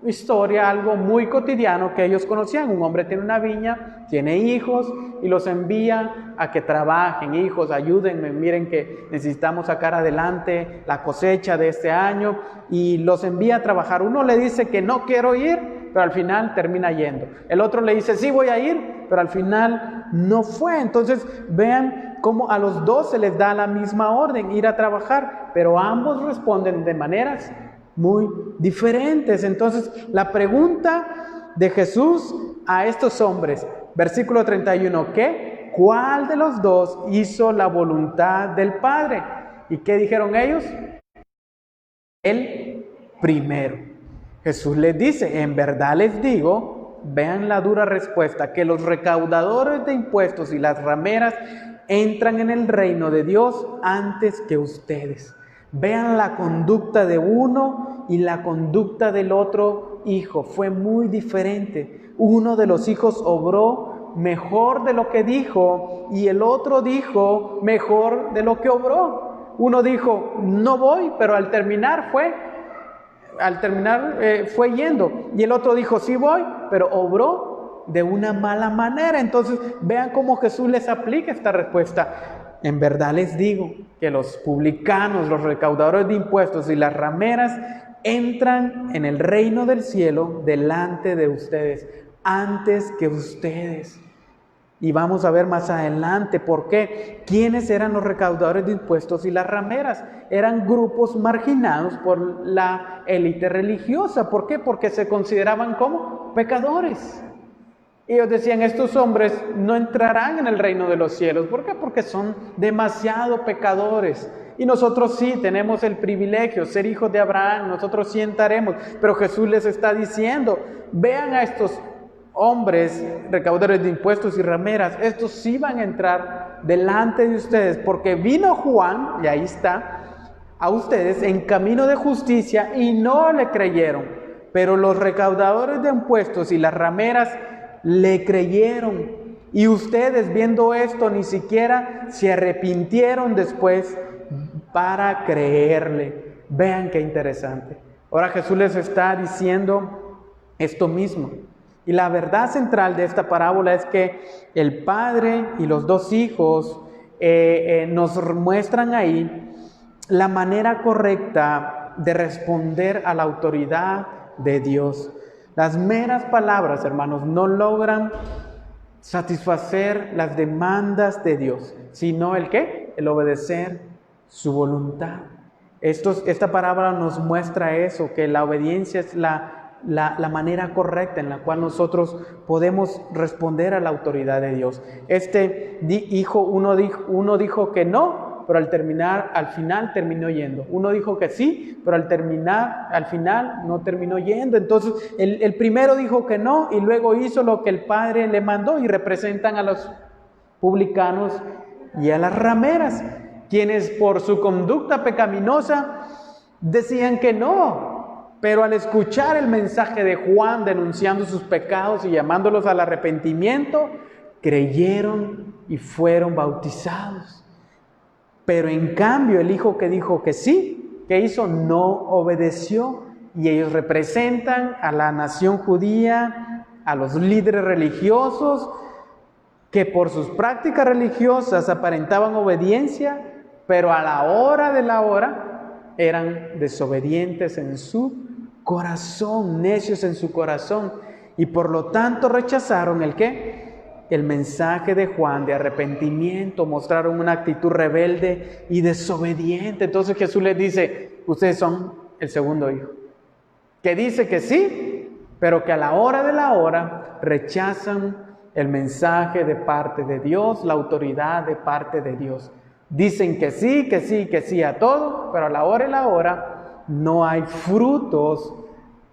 historia, algo muy cotidiano que ellos conocían. Un hombre tiene una viña, tiene hijos y los envía a que trabajen. Hijos, ayúdenme, miren que necesitamos sacar adelante la cosecha de este año, y los envía a trabajar. Uno le dice que no quiero ir, pero al final termina yendo. El otro le dice: sí voy a ir, pero al final no fue. Entonces vean cómo a los 2 se les da la misma orden: ir a trabajar, pero ambos responden de maneras muy diferentes. Entonces la pregunta de Jesús a estos hombres, versículo 31, ¿qué? ¿Cuál de los 2 hizo la voluntad del Padre? ¿Y qué dijeron ellos? El primero. Jesús les dice: en verdad les digo, vean la dura respuesta, que los recaudadores de impuestos y las rameras entran en el reino de Dios antes que ustedes. Vean la conducta de uno y la conducta del otro hijo. Fue muy diferente. Uno de los hijos obró mejor de lo que dijo y el otro dijo mejor de lo que obró. Uno dijo: no voy, pero al terminar fue yendo. Y el otro dijo: sí voy, pero obró de una mala manera. Entonces vean cómo Jesús les aplica esta respuesta. En verdad les digo que los publicanos, los recaudadores de impuestos y las rameras entran en el reino del cielo delante de ustedes, antes que ustedes. Y vamos a ver más adelante por qué. ¿Quiénes eran los recaudadores de impuestos y las rameras? Eran grupos marginados por la élite religiosa. ¿Por qué? Porque se consideraban como pecadores. Ellos decían: estos hombres no entrarán en el reino de los cielos. ¿Por qué? Porque son demasiado pecadores. Y nosotros sí tenemos el privilegio, ser hijos de Abraham, nosotros sí entraremos. Pero Jesús les está diciendo: vean a estos hombres recaudadores de impuestos y rameras, estos sí van a entrar delante de ustedes, porque vino Juan, y ahí está, a ustedes en camino de justicia y no le creyeron, pero los recaudadores de impuestos y las rameras le creyeron, y ustedes viendo esto ni siquiera se arrepintieron después para creerle. Vean qué interesante. Ahora Jesús les está diciendo esto mismo. Y la verdad central de esta parábola es que el padre y los dos hijos nos muestran ahí la manera correcta de responder a la autoridad de Dios. Las meras palabras, hermanos, no logran satisfacer las demandas de Dios, sino el ¿qué? El obedecer su voluntad. Esta parábola nos muestra eso, que la obediencia es la manera correcta en la cual nosotros podemos responder a la autoridad de Dios. Uno dijo que no, pero al final terminó yendo. Uno dijo que sí, pero al final no terminó yendo. Entonces el primero dijo que no y luego hizo lo que el Padre le mandó, y representan a los publicanos y a las rameras, quienes por su conducta pecaminosa decían que no. Pero al escuchar el mensaje de Juan denunciando sus pecados y llamándolos al arrepentimiento, creyeron y fueron bautizados. Pero en cambio el hijo que dijo que sí, ¿qué hizo? No obedeció. Y ellos representan a la nación judía, a los líderes religiosos, que por sus prácticas religiosas aparentaban obediencia, pero a la hora de la hora eran desobedientes en su corazón, necios en su corazón, y por lo tanto rechazaron ¿el qué? El mensaje de Juan de arrepentimiento, mostraron una actitud rebelde y desobediente. Entonces Jesús les dice, ustedes son el segundo hijo, que dice que sí, pero que a la hora de la hora rechazan el mensaje de parte de Dios, la autoridad de parte de Dios. Dicen que sí a todo, pero a la hora y la hora no hay frutos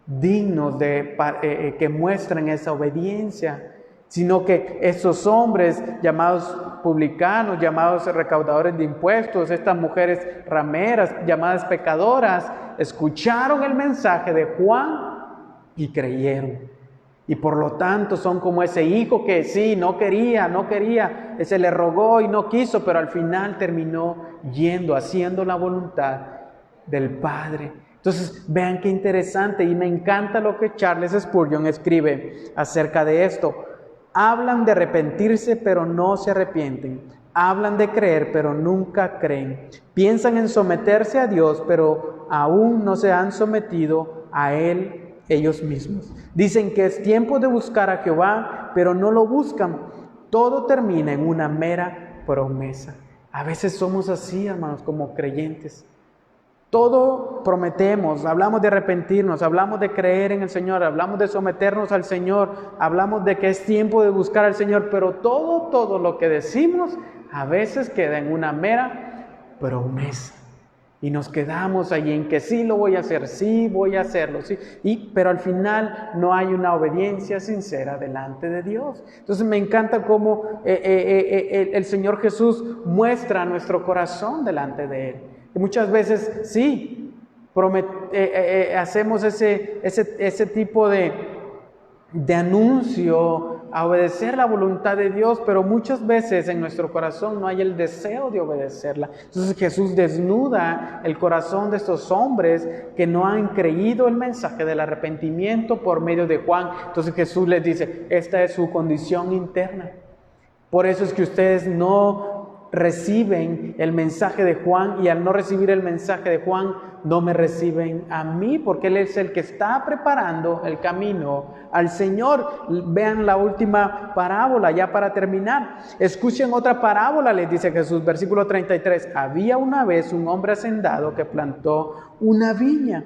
dignos que muestren esa obediencia, sino que esos hombres llamados publicanos, llamados recaudadores de impuestos, estas mujeres rameras, llamadas pecadoras, escucharon el mensaje de Juan y creyeron. Y por lo tanto son como ese hijo que sí, no quería, se le rogó y no quiso, pero al final terminó yendo, haciendo la voluntad del Padre. Entonces vean qué interesante, y me encanta lo que Charles Spurgeon escribe acerca de esto. Hablan de arrepentirse pero no se arrepienten, hablan de creer pero nunca creen, piensan en someterse a Dios pero aún no se han sometido a Él ellos mismos. Dicen que es tiempo de buscar a Jehová pero no lo buscan. Todo termina en una mera promesa. A veces somos así, hermanos, como creyentes. Todo prometemos, hablamos de arrepentirnos, hablamos de creer en el Señor, hablamos de someternos al Señor, hablamos de que es tiempo de buscar al Señor, pero todo lo que decimos a veces queda en una mera promesa. Y nos quedamos ahí en que sí lo voy a hacer, sí voy a hacerlo, sí. Pero al final no hay una obediencia sincera delante de Dios. Entonces me encanta cómo el Señor Jesús muestra nuestro corazón delante de Él. Y muchas veces sí, hacemos ese tipo de anuncio a obedecer la voluntad de Dios, pero muchas veces en nuestro corazón no hay el deseo de obedecerla. Entonces Jesús desnuda el corazón de estos hombres que no han creído el mensaje del arrepentimiento por medio de Juan. Entonces Jesús les dice, esta es su condición interna. Por eso es que ustedes no reciben el mensaje de Juan, y al no recibir el mensaje de Juan no me reciben a mí, porque Él es el que está preparando el camino al Señor. Vean la última parábola ya para terminar. Escuchen otra parábola, les dice Jesús, versículo 33. Había una vez un hombre hacendado que plantó una viña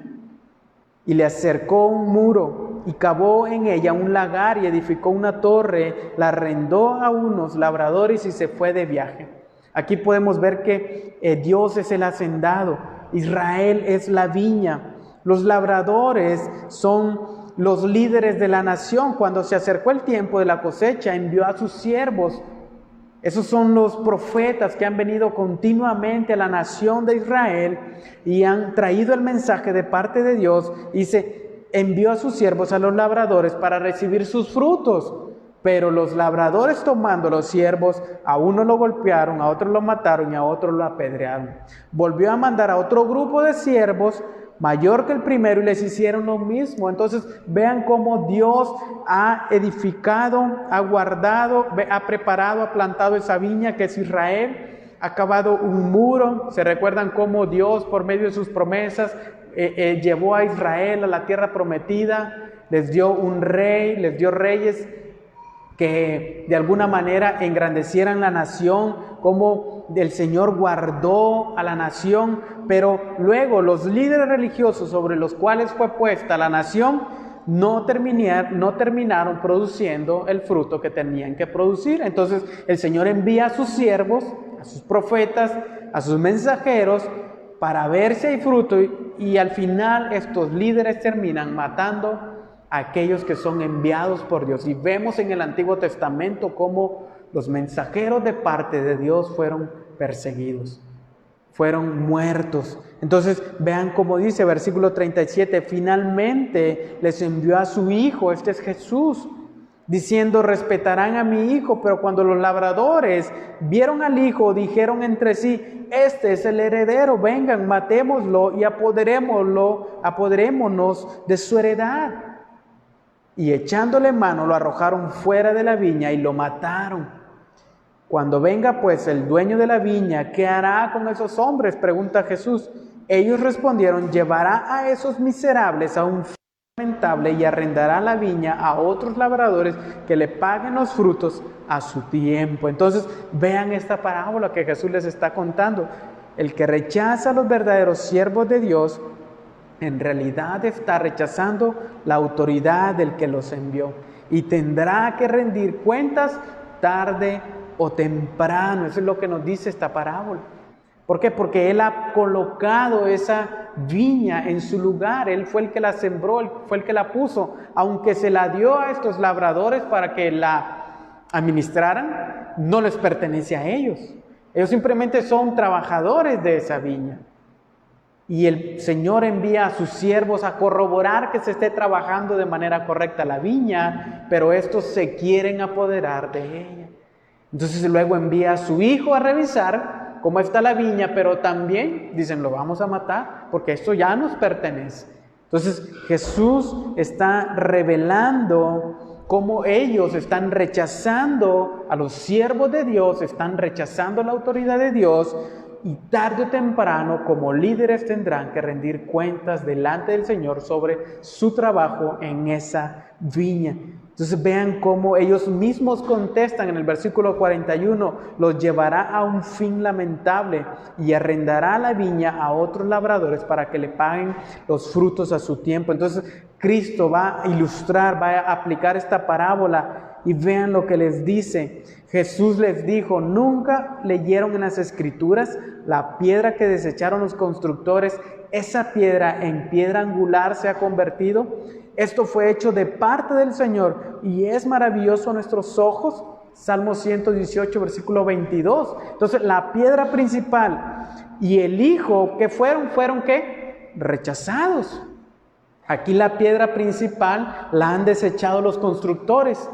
y le acercó un muro y cavó en ella un lagar y edificó una torre, la arrendó a unos labradores y se fue de viaje. Aquí podemos ver que Dios es el hacendado, Israel es la viña. Los labradores son los líderes de la nación. Cuando se acercó el tiempo de la cosecha, envió a sus siervos. Esos son los profetas que han venido continuamente a la nación de Israel y han traído el mensaje de parte de Dios, y se envió a sus siervos, a los labradores, para recibir sus frutos. Pero los labradores, tomando los siervos, a uno lo golpearon, a otro lo mataron y a otro lo apedrearon. Volvió a mandar a otro grupo de siervos mayor que el primero y les hicieron lo mismo. Entonces vean cómo Dios ha edificado, ha guardado, ha preparado, ha plantado esa viña que es Israel, ha cavado un muro. Se recuerdan cómo Dios, por medio de sus promesas, llevó a Israel a la tierra prometida, les dio un rey, les dio reyes que de alguna manera engrandecieran la nación, como el Señor guardó a la nación. Pero luego los líderes religiosos sobre los cuales fue puesta la nación no terminaron produciendo el fruto que tenían que producir. Entonces el Señor envía a sus siervos, a sus profetas, a sus mensajeros, para ver si hay fruto, y al final estos líderes terminan matando a aquellos que son enviados por Dios. Y vemos en el Antiguo Testamento cómo los mensajeros de parte de Dios fueron perseguidos, fueron muertos. Entonces vean cómo dice versículo 37, finalmente les envió a su hijo, este es Jesús, diciendo: respetarán a mi hijo. Pero cuando los labradores vieron al hijo, dijeron entre sí: este es el heredero, vengan, matémoslo y apoderémonos de su heredad. Y echándole mano lo arrojaron fuera de la viña y lo mataron. Cuando venga pues el dueño de la viña, ¿qué hará con esos hombres?, pregunta Jesús. Ellos respondieron: llevará a esos miserables a un fin lamentable y arrendará la viña a otros labradores que le paguen los frutos a su tiempo. Entonces vean esta parábola que Jesús les está contando. El que rechaza a los verdaderos siervos de Dios, en realidad está rechazando la autoridad del que los envió, y tendrá que rendir cuentas tarde o temprano. Eso es lo que nos dice esta parábola. ¿Por qué? Porque Él ha colocado esa viña en su lugar. Él fue el que la sembró, Él fue el que la puso. Aunque se la dio a estos labradores para que la administraran, no les pertenece a ellos. Ellos simplemente son trabajadores de esa viña. Y el Señor envía a sus siervos a corroborar que se esté trabajando de manera correcta la viña, pero estos se quieren apoderar de ella. Entonces luego envía a su hijo a revisar cómo está la viña, pero también dicen: lo vamos a matar porque esto ya nos pertenece. Entonces Jesús está revelando cómo ellos están rechazando a los siervos de Dios, están rechazando la autoridad de Dios, y tarde o temprano como líderes tendrán que rendir cuentas delante del Señor sobre su trabajo en esa viña. Entonces vean cómo ellos mismos contestan en el versículo 41, los llevará a un fin lamentable y arrendará la viña a otros labradores para que le paguen los frutos a su tiempo. Entonces Cristo va a ilustrar, va a aplicar esta parábola, y vean lo que les dice. Jesús les dijo: ¿nunca leyeron en las Escrituras la piedra que desecharon los constructores? Esa piedra en piedra angular se ha convertido. Esto fue hecho de parte del Señor y es maravilloso a nuestros ojos. Salmo 118, versículo 22. Entonces la piedra principal y el hijo que fueron ¿qué? Rechazados. Aquí la piedra principal la han desechado los constructores.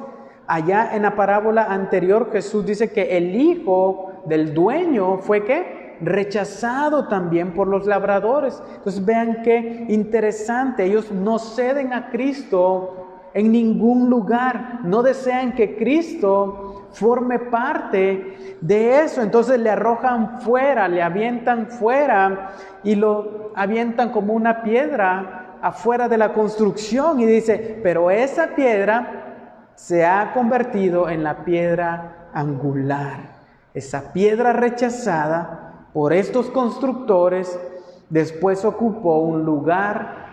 Allá en la parábola anterior Jesús dice que el hijo del dueño fue ¿qué? Rechazado también por los labradores. Entonces vean qué interesante, ellos no ceden a Cristo en ningún lugar, no desean que Cristo forme parte de eso. Entonces le arrojan fuera, le avientan fuera y lo avientan como una piedra afuera de la construcción, y dice: pero esa piedra se ha convertido en la piedra angular. Esa piedra rechazada por estos constructores después ocupó un lugar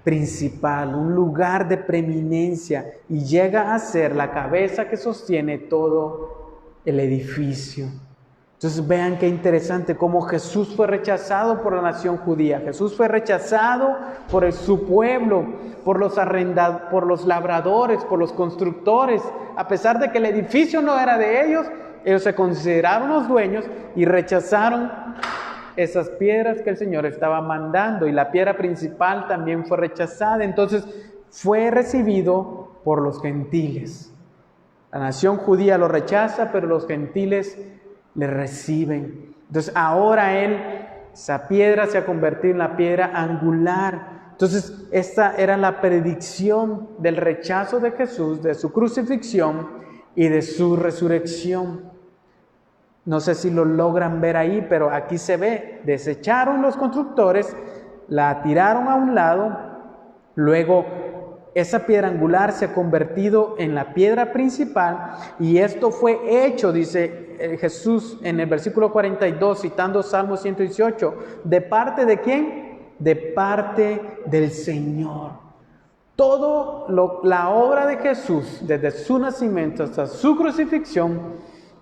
principal, un lugar de preeminencia, y llega a ser la cabeza que sostiene todo el edificio. Entonces vean qué interesante cómo Jesús fue rechazado por la nación judía. Jesús fue rechazado por su pueblo, por los labradores, por los constructores. A pesar de que el edificio no era de ellos se consideraron los dueños y rechazaron esas piedras que el Señor estaba mandando. Y la piedra principal también fue rechazada. Entonces fue recibido por los gentiles. La nación judía lo rechaza, pero los gentiles le reciben. Entonces ahora esa piedra se ha convertido en la piedra angular. Entonces esta era la predicción del rechazo de Jesús, de su crucifixión y de su resurrección. No sé si lo logran ver ahí, pero aquí se ve, desecharon los constructores, la tiraron a un lado, luego esa piedra angular se ha convertido en la piedra principal y esto fue hecho, dice Jesús en el versículo 42, citando Salmo 118, ¿de parte de quién? De parte del Señor. La obra de Jesús, desde su nacimiento hasta su crucifixión,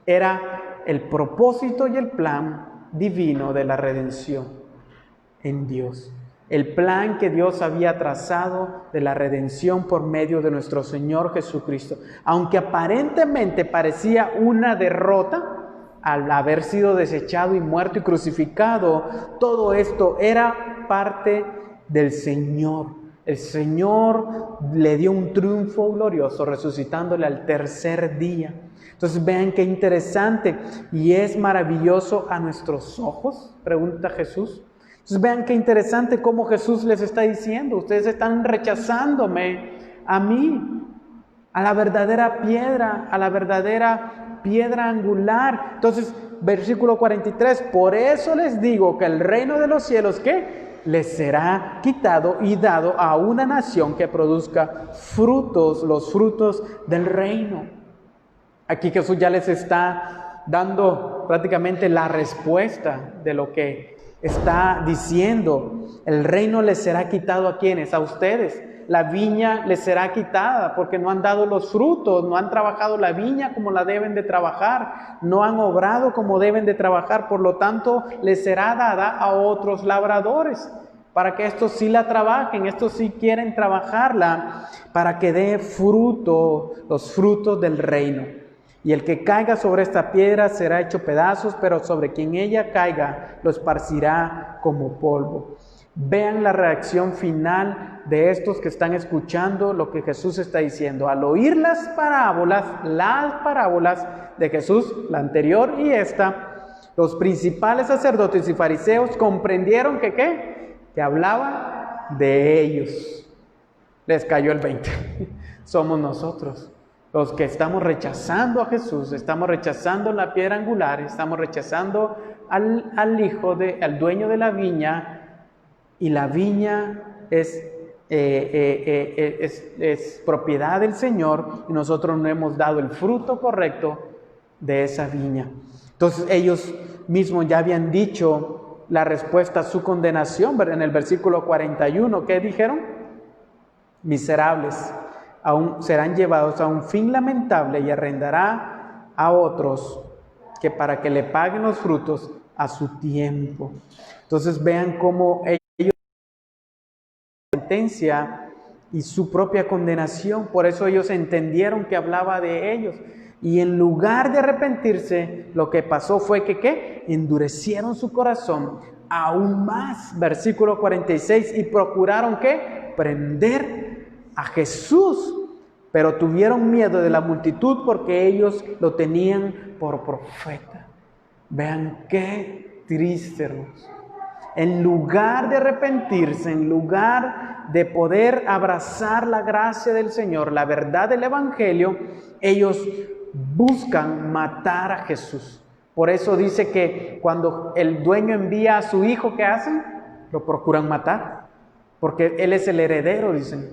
era el propósito y el plan divino de la redención en Dios. El plan que Dios había trazado de la redención por medio de nuestro Señor Jesucristo. Aunque aparentemente parecía una derrota, al haber sido desechado y muerto y crucificado, todo esto era parte del Señor. El Señor le dio un triunfo glorioso, resucitándole al tercer día. Entonces vean qué interesante y es maravilloso a nuestros ojos, pregunta Jesús. Entonces vean qué interesante cómo Jesús les está diciendo, ustedes están rechazándome a mí, a la verdadera piedra angular. Entonces, versículo 43, por eso les digo que el reino de los cielos, ¿qué? Les será quitado y dado a una nación que produzca frutos, los frutos del reino. Aquí Jesús ya les está dando prácticamente la respuesta de lo que está diciendo. El reino les será quitado ¿a quiénes? A ustedes. La viña les será quitada porque no han dado los frutos, no han trabajado la viña como la deben de trabajar, no han obrado como deben de trabajar, por lo tanto les será dada a otros labradores para que estos sí la trabajen, estos sí quieren trabajarla para que dé fruto, los frutos del reino. Y el que caiga sobre esta piedra será hecho pedazos, pero sobre quien ella caiga lo esparcirá como polvo. Vean la reacción final de estos que están escuchando lo que Jesús está diciendo. Al oír las parábolas de Jesús, la anterior y esta, los principales sacerdotes y fariseos comprendieron que ¿qué? Que hablaba de ellos. Les cayó el 20. Somos nosotros los que estamos rechazando a Jesús, estamos rechazando la piedra angular, estamos rechazando al dueño de la viña. Y la viña es propiedad del Señor y nosotros no hemos dado el fruto correcto de esa viña. Entonces ellos mismos ya habían dicho la respuesta a su condenación en el versículo 41. ¿Qué dijeron? Miserables, aún serán llevados a un fin lamentable y arrendará a otros que para que le paguen los frutos a su tiempo. Entonces vean cómo ellos sentencia y su propia condenación. Por eso ellos entendieron que hablaba de ellos. Y en lugar de arrepentirse, lo que pasó fue que ¿qué? Endurecieron su corazón aún más. Versículo 46, y procuraron ¿qué? Prender a Jesús. Pero tuvieron miedo de la multitud porque ellos lo tenían por profeta. Vean qué triste, hermanos. En lugar de arrepentirse, en lugar de poder abrazar la gracia del Señor, la verdad del Evangelio, ellos buscan matar a Jesús. Por eso dice que cuando el dueño envía a su hijo, ¿qué hacen? Lo procuran matar, porque él es el heredero, dicen.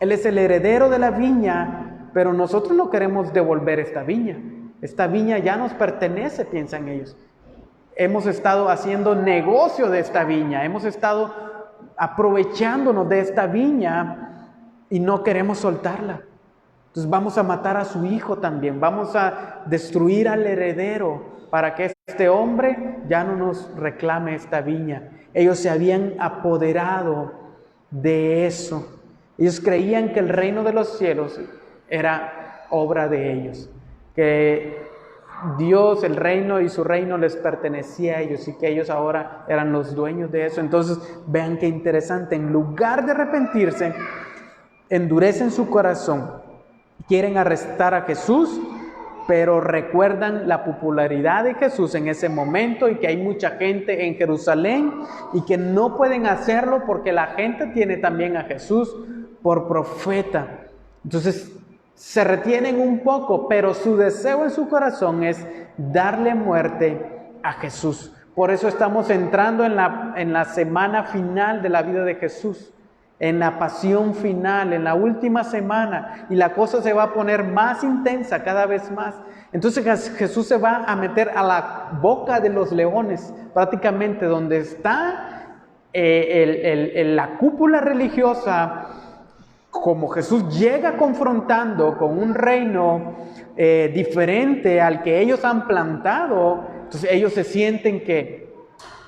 Él es el heredero de la viña, pero nosotros no queremos devolver esta viña. Esta viña ya nos pertenece, piensan ellos. Hemos estado haciendo negocio de esta viña, hemos estado aprovechándonos de esta viña y no queremos soltarla. Entonces vamos a matar a su hijo también, vamos a destruir al heredero para que este hombre ya no nos reclame esta viña. Ellos se habían apoderado de eso. Ellos creían que el reino de los cielos era obra de ellos, que Dios, el reino y su reino les pertenecía a ellos y que ellos ahora eran los dueños de eso. Entonces vean qué interesante, en lugar de arrepentirse, endurecen su corazón. Quieren arrestar a Jesús, pero recuerdan la popularidad de Jesús en ese momento y que hay mucha gente en Jerusalén y que no pueden hacerlo porque la gente tiene también a Jesús por profeta. Entonces se retienen un poco, pero su deseo en su corazón es darle muerte a Jesús. Por eso estamos entrando en la semana final de la vida de Jesús, en la pasión final, en la última semana, y la cosa se va a poner más intensa cada vez más. Entonces Jesús se va a meter a la boca de los leones, prácticamente donde está la cúpula religiosa. Como Jesús llega confrontando con un reino diferente al que ellos han plantado, entonces ellos se sienten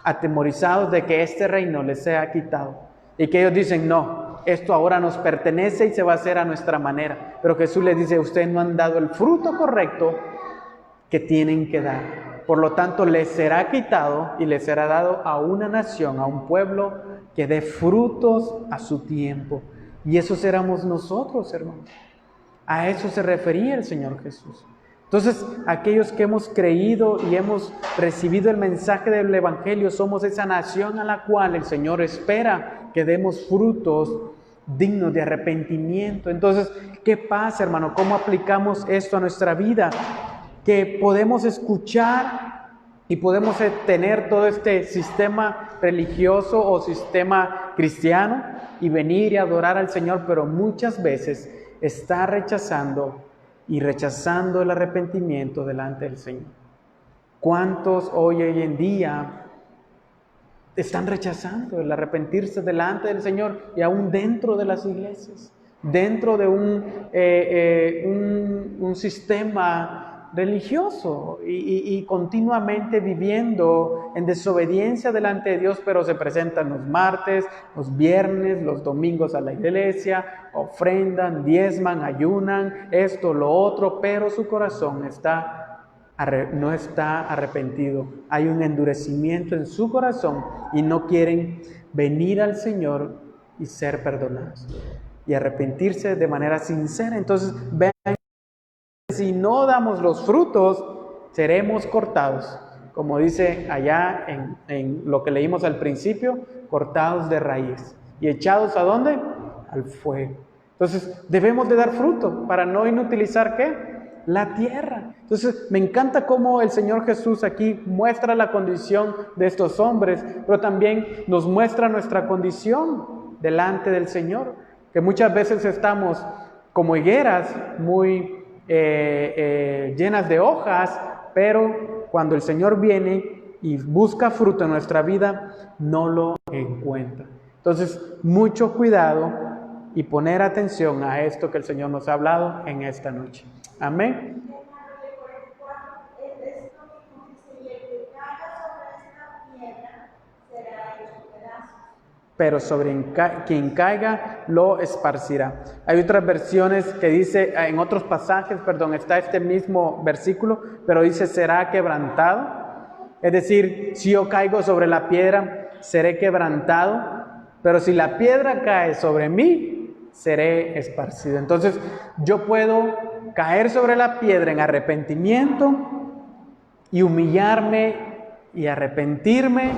atemorizados de que este reino les sea quitado. Y que ellos dicen, no, esto ahora nos pertenece y se va a hacer a nuestra manera. Pero Jesús les dice, ustedes no han dado el fruto correcto que tienen que dar. Por lo tanto, les será quitado y les será dado a una nación, a un pueblo que dé frutos a su tiempo. Y esos éramos nosotros, hermanos. A eso se refería el Señor Jesús. Entonces, aquellos que hemos creído y hemos recibido el mensaje del Evangelio, somos esa nación a la cual el Señor espera que demos frutos dignos de arrepentimiento. Entonces, ¿qué pasa, hermano? ¿Cómo aplicamos esto a nuestra vida? Que podemos escuchar y podemos tener todo este sistema religioso o sistema cristiano y venir y adorar al Señor, pero muchas veces está rechazando el arrepentimiento delante del Señor. ¿Cuántos hoy en día están rechazando el arrepentirse delante del Señor y aún dentro de las iglesias, dentro de un sistema religioso y continuamente viviendo en desobediencia delante de Dios, pero se presentan los martes, los viernes, los domingos a la iglesia, ofrendan, diezman, ayunan, esto, lo otro, pero su corazón no está arrepentido. Hay un endurecimiento en su corazón y no quieren venir al Señor y ser perdonados y arrepentirse de manera sincera. Entonces vean, si no damos los frutos, seremos cortados, como dice allá en lo que leímos al principio, cortados de raíz y echados ¿a dónde? Al fuego. Entonces debemos de dar fruto para no inutilizar ¿qué? La tierra. Entonces me encanta cómo el Señor Jesús aquí muestra la condición de estos hombres, pero también nos muestra nuestra condición delante del Señor, que muchas veces estamos como higueras muy llenas de hojas, pero cuando el Señor viene y busca fruto en nuestra vida, no lo encuentra. Entonces, mucho cuidado y poner atención a esto que el Señor nos ha hablado en esta noche. Amén. Pero sobre quien caiga lo esparcirá. Hay otras versiones que dice, en otros pasajes, está este mismo versículo, pero dice, será quebrantado. Es decir, si yo caigo sobre la piedra, seré quebrantado, pero si la piedra cae sobre mí, seré esparcido. Entonces, yo puedo caer sobre la piedra en arrepentimiento y humillarme y arrepentirme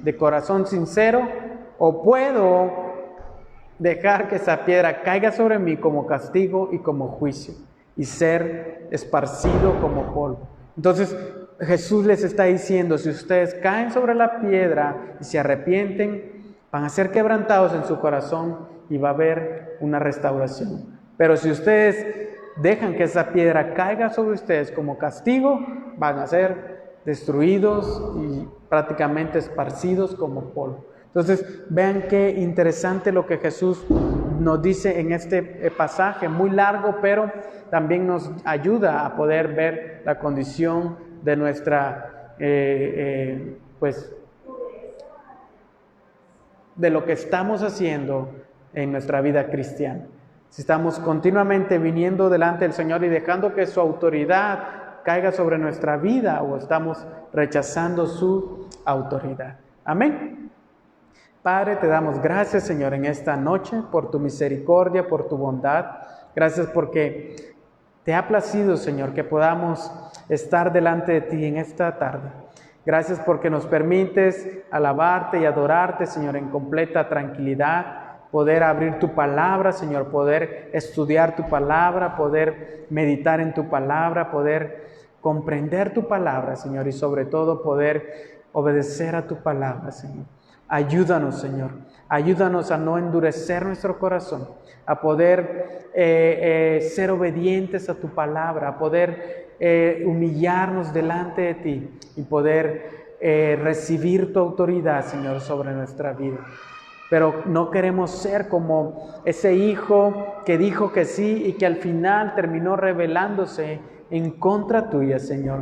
de corazón sincero, o puedo dejar que esa piedra caiga sobre mí como castigo y como juicio y ser esparcido como polvo. Entonces Jesús les está diciendo, si ustedes caen sobre la piedra y se arrepienten, van a ser quebrantados en su corazón y va a haber una restauración. Pero si ustedes dejan que esa piedra caiga sobre ustedes como castigo, van a ser destruidos y prácticamente esparcidos como polvo. Entonces, vean qué interesante lo que Jesús nos dice en este pasaje, muy largo, pero también nos ayuda a poder ver la condición de nuestra, pues, de lo que estamos haciendo en nuestra vida cristiana. Si estamos continuamente viniendo delante del Señor y dejando que su autoridad caiga sobre nuestra vida, o estamos rechazando su autoridad. Amén. Padre, te damos gracias, Señor, en esta noche por tu misericordia, por tu bondad. Gracias porque te ha placido, Señor, que podamos estar delante de ti en esta tarde. Gracias porque nos permites alabarte y adorarte, Señor, en completa tranquilidad, poder abrir tu palabra, Señor, poder estudiar tu palabra, poder meditar en tu palabra, poder comprender tu palabra, Señor, y sobre todo poder obedecer a tu palabra, Señor. Ayúdanos, Señor. Ayúdanos a no endurecer nuestro corazón, a poder ser obedientes a tu palabra, a poder humillarnos delante de ti y poder recibir tu autoridad, Señor, sobre nuestra vida. Pero no queremos ser como ese hijo que dijo que sí y que al final terminó rebelándose en contra tuya, Señor.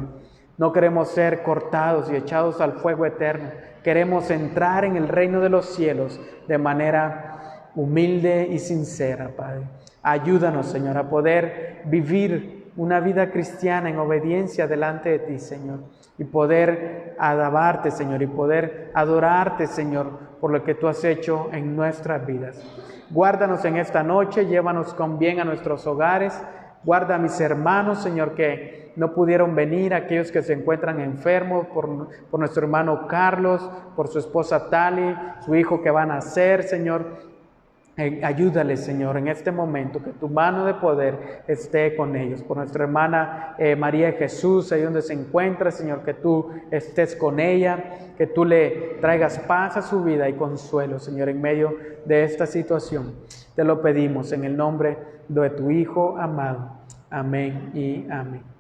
No queremos ser cortados y echados al fuego eterno. Queremos entrar en el reino de los cielos de manera humilde y sincera, Padre. Ayúdanos, Señor, a poder vivir una vida cristiana en obediencia delante de ti, Señor, y poder alabarte, Señor, y poder adorarte, Señor, por lo que tú has hecho en nuestras vidas. Guárdanos en esta noche, llévanos con bien a nuestros hogares. Guarda a mis hermanos, Señor, que no pudieron venir, aquellos que se encuentran enfermos, por nuestro hermano Carlos, por su esposa Tali, su hijo que va a nacer, Señor. Ayúdales, Señor, en este momento, que tu mano de poder esté con ellos. Por nuestra hermana María de Jesús, ahí donde se encuentra, Señor, que tú estés con ella, que tú le traigas paz a su vida y consuelo, Señor, en medio de esta situación. Te lo pedimos en el nombre de tu Hijo amado. Amén y amén.